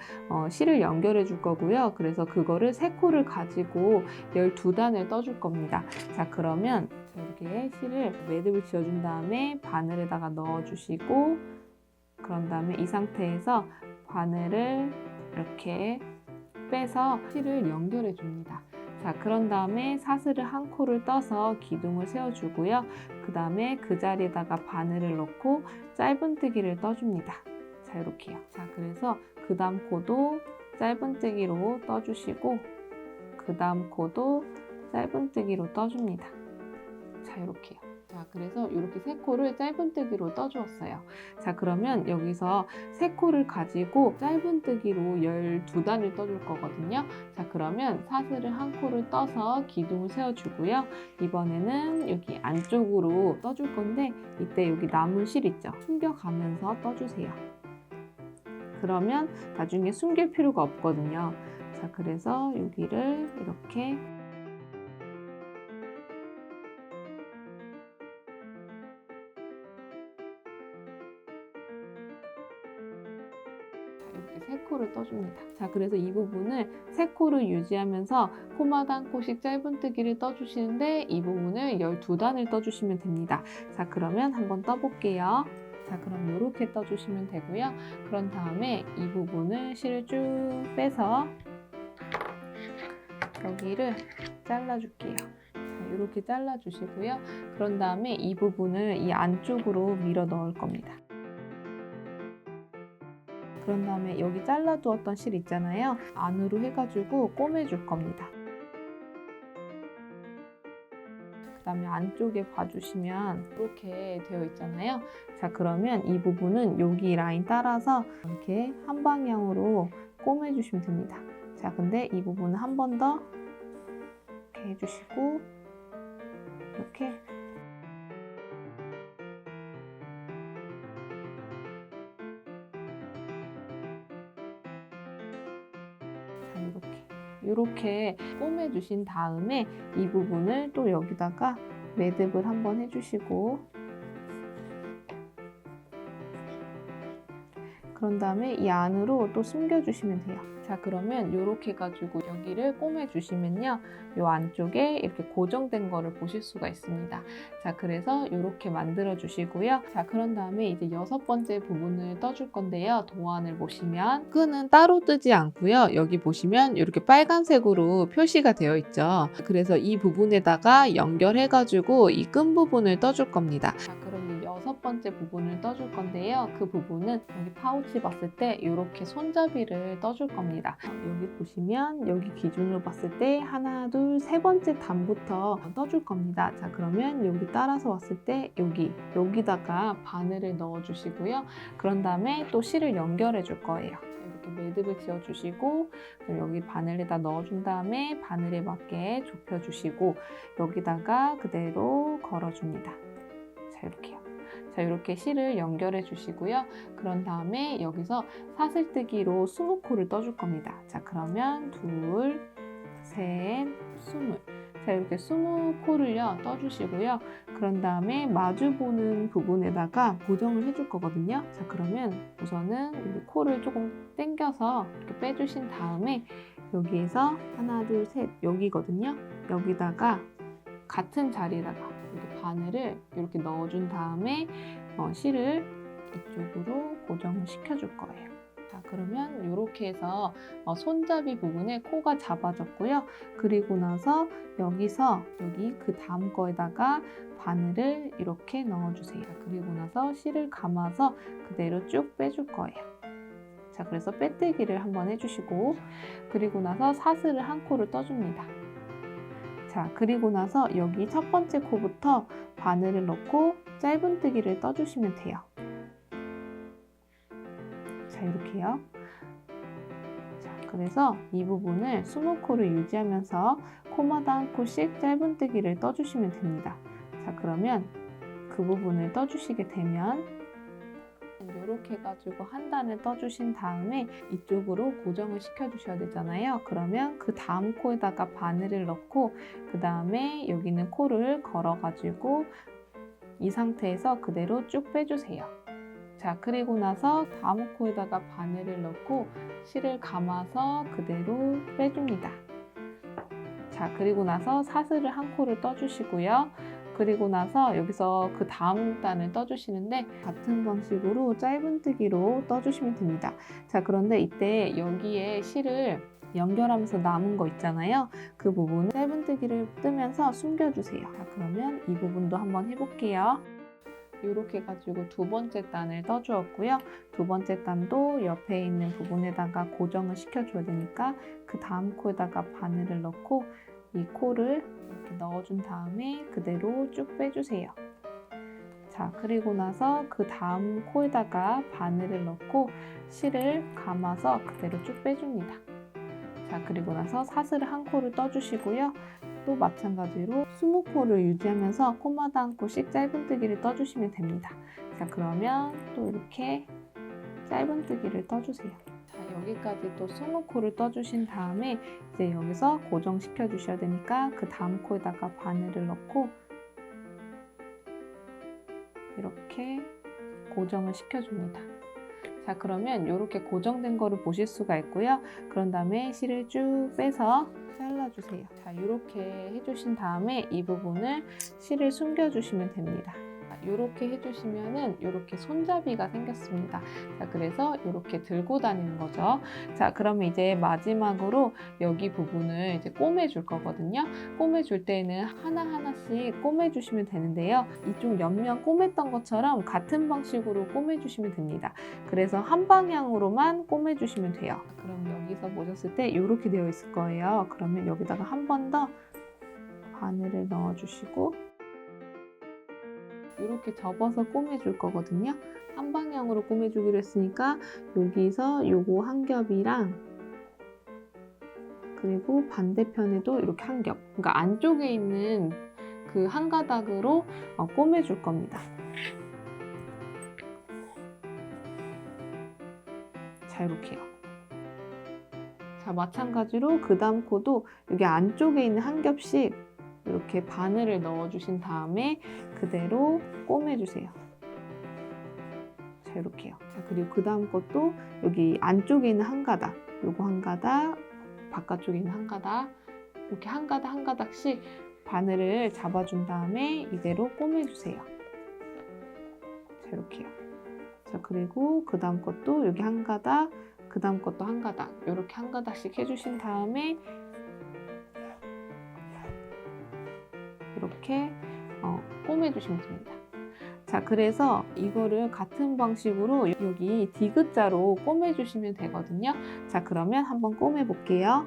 실을 연결해 줄 거고요. 그래서 그거를 3코를 가지고 12단을 떠줄 겁니다. 자, 그러면 이렇게 실을 매듭을 지어준 다음에 바늘에다가 넣어주시고 그런 다음에 이 상태에서 바늘을 이렇게 빼서 실을 연결해 줍니다. 자, 그런 다음에 사슬을 1코를 떠서 기둥을 세워주고요. 그 다음에 그 자리에다가 바늘을 넣고 짧은뜨기를 떠줍니다. 자, 이렇게요. 자, 그래서 그 다음 코도 짧은뜨기로 떠주시고 그 다음 코도 짧은뜨기로 떠줍니다. 자, 이렇게요. 자, 그래서 이렇게 3코를 짧은뜨기로 떠주었어요. 자, 그러면 여기서 3코를 가지고 짧은뜨기로 12단을 떠줄 거거든요. 자, 그러면 사슬을 1코를 떠서 기둥을 세워주고요. 이번에는 여기 안쪽으로 떠줄 건데 이때 여기 남은 실 있죠? 숨겨가면서 떠주세요. 그러면 나중에 숨길 필요가 없거든요. 자, 그래서 여기를 이렇게 이렇게 3코를 떠줍니다. 자, 그래서 이 부분을 3코를 유지하면서 코마다 1코씩 짧은뜨기를 떠주시는데 이 부분을 12단을 떠주시면 됩니다. 자, 그러면 한번 떠볼게요. 자, 그럼 이렇게 떠주시면 되고요. 그런 다음에 이 부분을 실을 쭉 빼서 여기를 잘라줄게요. 자, 이렇게 잘라주시고요. 그런 다음에 이 부분을 이 안쪽으로 밀어 넣을 겁니다. 그런 다음에 여기 잘라두었던 실 있잖아요. 안으로 해가지고 꼬매줄 겁니다. 그 다음에 안쪽에 봐주시면 이렇게 되어 있잖아요. 자, 그러면 이 부분은 여기 라인 따라서 이렇게 한 방향으로 꼬매주시면 됩니다. 자, 근데 이 부분은 한 번 더 이렇게 해주시고 이렇게 이렇게 꼬매주신 다음에 이 부분을 또 여기다가 매듭을 한번 해주시고 그런 다음에 이 안으로 또 숨겨주시면 돼요. 자, 그러면 이렇게 해가지고 여기를 꼬매주시면요. 이 안쪽에 이렇게 고정된 거를 보실 수가 있습니다. 자, 그래서 이렇게 만들어 주시고요. 자, 그런 다음에 이제 6번째 부분을 떠줄 건데요. 도안을 보시면 끈은 따로 뜨지 않고요. 여기 보시면 이렇게 빨간색으로 표시가 되어 있죠. 그래서 이 부분에다가 연결해가지고 이 끈 부분을 떠줄 겁니다. 자, 그럼 이 6번째 부분을 떠줄 건데요. 그 부분은 여기 파우치 봤을 때 이렇게 손잡이를 떠줄 겁니다. 여기 보시면 여기 기준으로 봤을 때 하나, 둘, 세 번째 단부터 떠줄 겁니다. 자, 그러면 여기 따라서 왔을 때 여기다가 바늘을 넣어 주시고요. 그런 다음에 또 실을 연결해 줄 거예요. 이렇게 매듭을 지어 주시고 여기 바늘에다 넣어 준 다음에 바늘에 맞게 좁혀 주시고 여기다가 그대로 걸어 줍니다. 자, 이렇게요. 자, 이렇게 실을 연결해 주시고요. 그런 다음에 여기서 사슬뜨기로 20코를 떠줄 겁니다. 자, 그러면 둘, 셋, 20. 자, 이렇게 20코를요 떠주시고요. 그런 다음에 마주보는 부분에다가 고정을 해줄 거거든요. 자, 그러면 우선은 여기 코를 조금 당겨서 이렇게 빼주신 다음에 여기에서 하나, 둘, 셋 여기거든요. 여기다가 같은 자리에다가 이렇게 바늘을 이렇게 넣어준 다음에 실을 이쪽으로 고정을 시켜줄 거예요. 자, 그러면 이렇게 해서 손잡이 부분에 코가 잡아졌고요. 그리고 나서 여기서 여기 그 다음 거에다가 바늘을 이렇게 넣어주세요. 그리고 나서 실을 감아서 그대로 쭉 빼줄 거예요. 자, 그래서 빼뜨기를 한번 해주시고 그리고 나서 사슬을 한 코를 떠줍니다. 자, 그리고 나서 여기 첫 번째 코부터 바늘을 넣고 짧은뜨기를 떠주시면 돼요. 자, 이렇게요. 자, 그래서 이 부분을 20코를 유지하면서 코마다 한 코씩 짧은뜨기를 떠주시면 됩니다. 자, 그러면 그 부분을 떠주시게 되면 이렇게 해가지고 한 단을 떠주신 다음에 이쪽으로 고정을 시켜주셔야 되잖아요. 그러면 그 다음 코에다가 바늘을 넣고 그 다음에 여기는 코를 걸어가지고 이 상태에서 그대로 쭉 빼주세요. 자, 그리고 나서 다음 코에다가 바늘을 넣고 실을 감아서 그대로 빼줍니다. 자, 그리고 나서 사슬을 한 코를 떠주시고요. 그리고 나서 여기서 그 다음 단을 떠주시는데 같은 방식으로 짧은뜨기로 떠주시면 됩니다. 자, 그런데 이때 여기에 실을 연결하면서 남은 거 있잖아요. 그 부분을 짧은뜨기를 뜨면서 숨겨주세요. 자, 그러면 이 부분도 한번 해볼게요. 이렇게 해가지고 두 번째 단을 떠주었고요. 두 번째 단도 옆에 있는 부분에다가 고정을 시켜줘야 되니까 그 다음 코에다가 바늘을 넣고 이 코를 이렇게 넣어준 다음에 그대로 쭉 빼주세요. 자, 그리고 나서 그 다음 코에다가 바늘을 넣고 실을 감아서 그대로 쭉 빼줍니다. 자, 그리고 나서 사슬을 한 코를 떠주시고요. 또 마찬가지로 20코를 유지하면서 코마다 한 코씩 짧은뜨기를 떠주시면 됩니다. 자, 그러면 또 이렇게 짧은뜨기를 떠주세요. 자, 여기까지 또 20코를 떠주신 다음에 이제 여기서 고정시켜 주셔야 되니까 그 다음 코에다가 바늘을 넣고 이렇게 고정을 시켜줍니다. 자, 그러면 이렇게 고정된 거를 보실 수가 있고요. 그런 다음에 실을 쭉 빼서 잘라주세요. 자, 이렇게 해주신 다음에 이 부분을 실을 숨겨주시면 됩니다. 이렇게 해주시면은 이렇게 손잡이가 생겼습니다. 자, 그래서 이렇게 들고 다니는 거죠. 자, 그러면 이제 마지막으로 여기 부분을 이제 꼬매줄 거거든요. 꼬매줄 때는 하나하나씩 꼬매주시면 되는데요. 이쪽 옆면 꼬맸던 것처럼 같은 방식으로 꼬매주시면 됩니다. 그래서 한 방향으로만 꼬매주시면 돼요. 그럼 여기서 보셨을 때 이렇게 되어 있을 거예요. 그러면 여기다가 한 번 더 바늘을 넣어주시고 이렇게 접어서 꼬매줄 거거든요. 한 방향으로 꼬매주기로 했으니까 여기서 요거 한 겹이랑 그리고 반대편에도 이렇게 한 겹, 그러니까 안쪽에 있는 그 한 가닥으로 꼬매줄 겁니다. 자, 이렇게요. 자, 마찬가지로 그 다음 코도 여기 안쪽에 있는 한 겹씩 이렇게 바늘을 넣어주신 다음에 그대로 꼬매주세요. 자, 이렇게요. 자, 그리고 그 다음 것도 여기 안쪽에 있는 한 가닥 요거 한 가닥, 바깥쪽에 있는 한 가닥, 이렇게 한 가닥 한 가닥씩 바늘을 잡아준 다음에 이대로 꼬매주세요. 자, 이렇게요. 자, 그리고 그 다음 것도 여기 한 가닥, 그 다음 것도 한 가닥, 이렇게 한 가닥씩 해주신 다음에 이렇게 꼬매주시면 됩니다. 자, 그래서 이거를 같은 방식으로 여기 디귿자로 꼬매주시면 되거든요. 자, 그러면 한번 꼬매 볼게요.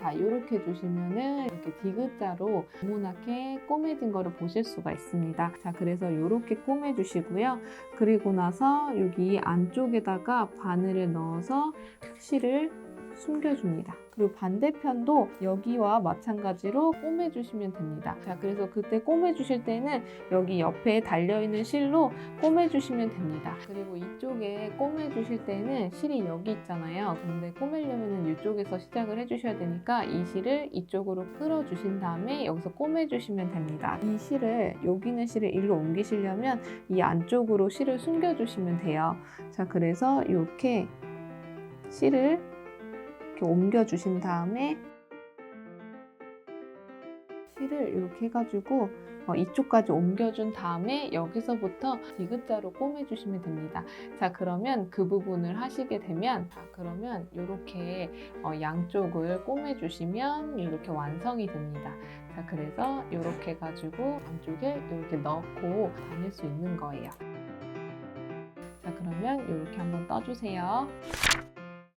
자, 이렇게 해주시면은 이렇게 디귿자로 네모나게 꼬매진 거를 보실 수가 있습니다. 자, 그래서 이렇게 꼬매주시고요. 그리고 나서 여기 안쪽에다가 바늘을 넣어서 실을 숨겨줍니다. 그리고 반대편도 여기와 마찬가지로 꼬매주시면 됩니다. 자, 그래서 그때 꼬매주실 때는 여기 옆에 달려있는 실로 꼬매주시면 됩니다. 그리고 이쪽에 꼬매주실 때는 실이 여기 있잖아요. 근데 꼬매려면 이쪽에서 시작을 해주셔야 되니까 이 실을 이쪽으로 끌어주신 다음에 여기서 꼬매주시면 됩니다. 이 실을, 여기 있는 실을 일로 옮기시려면 이 안쪽으로 실을 숨겨주시면 돼요. 자, 그래서 이렇게 실을 이렇게 옮겨주신 다음에 실을 이렇게 해가지고 이쪽까지 옮겨준 다음에 여기서부터 디귿자로 꼬매주시면 됩니다. 자, 그러면 그 부분을 하시게 되면, 자, 그러면 이렇게 양쪽을 꼬매주시면 이렇게 완성이 됩니다. 자, 그래서 이렇게 해가지고 안쪽에 이렇게 넣고 다닐 수 있는 거예요. 자, 그러면 이렇게 한번 떠주세요.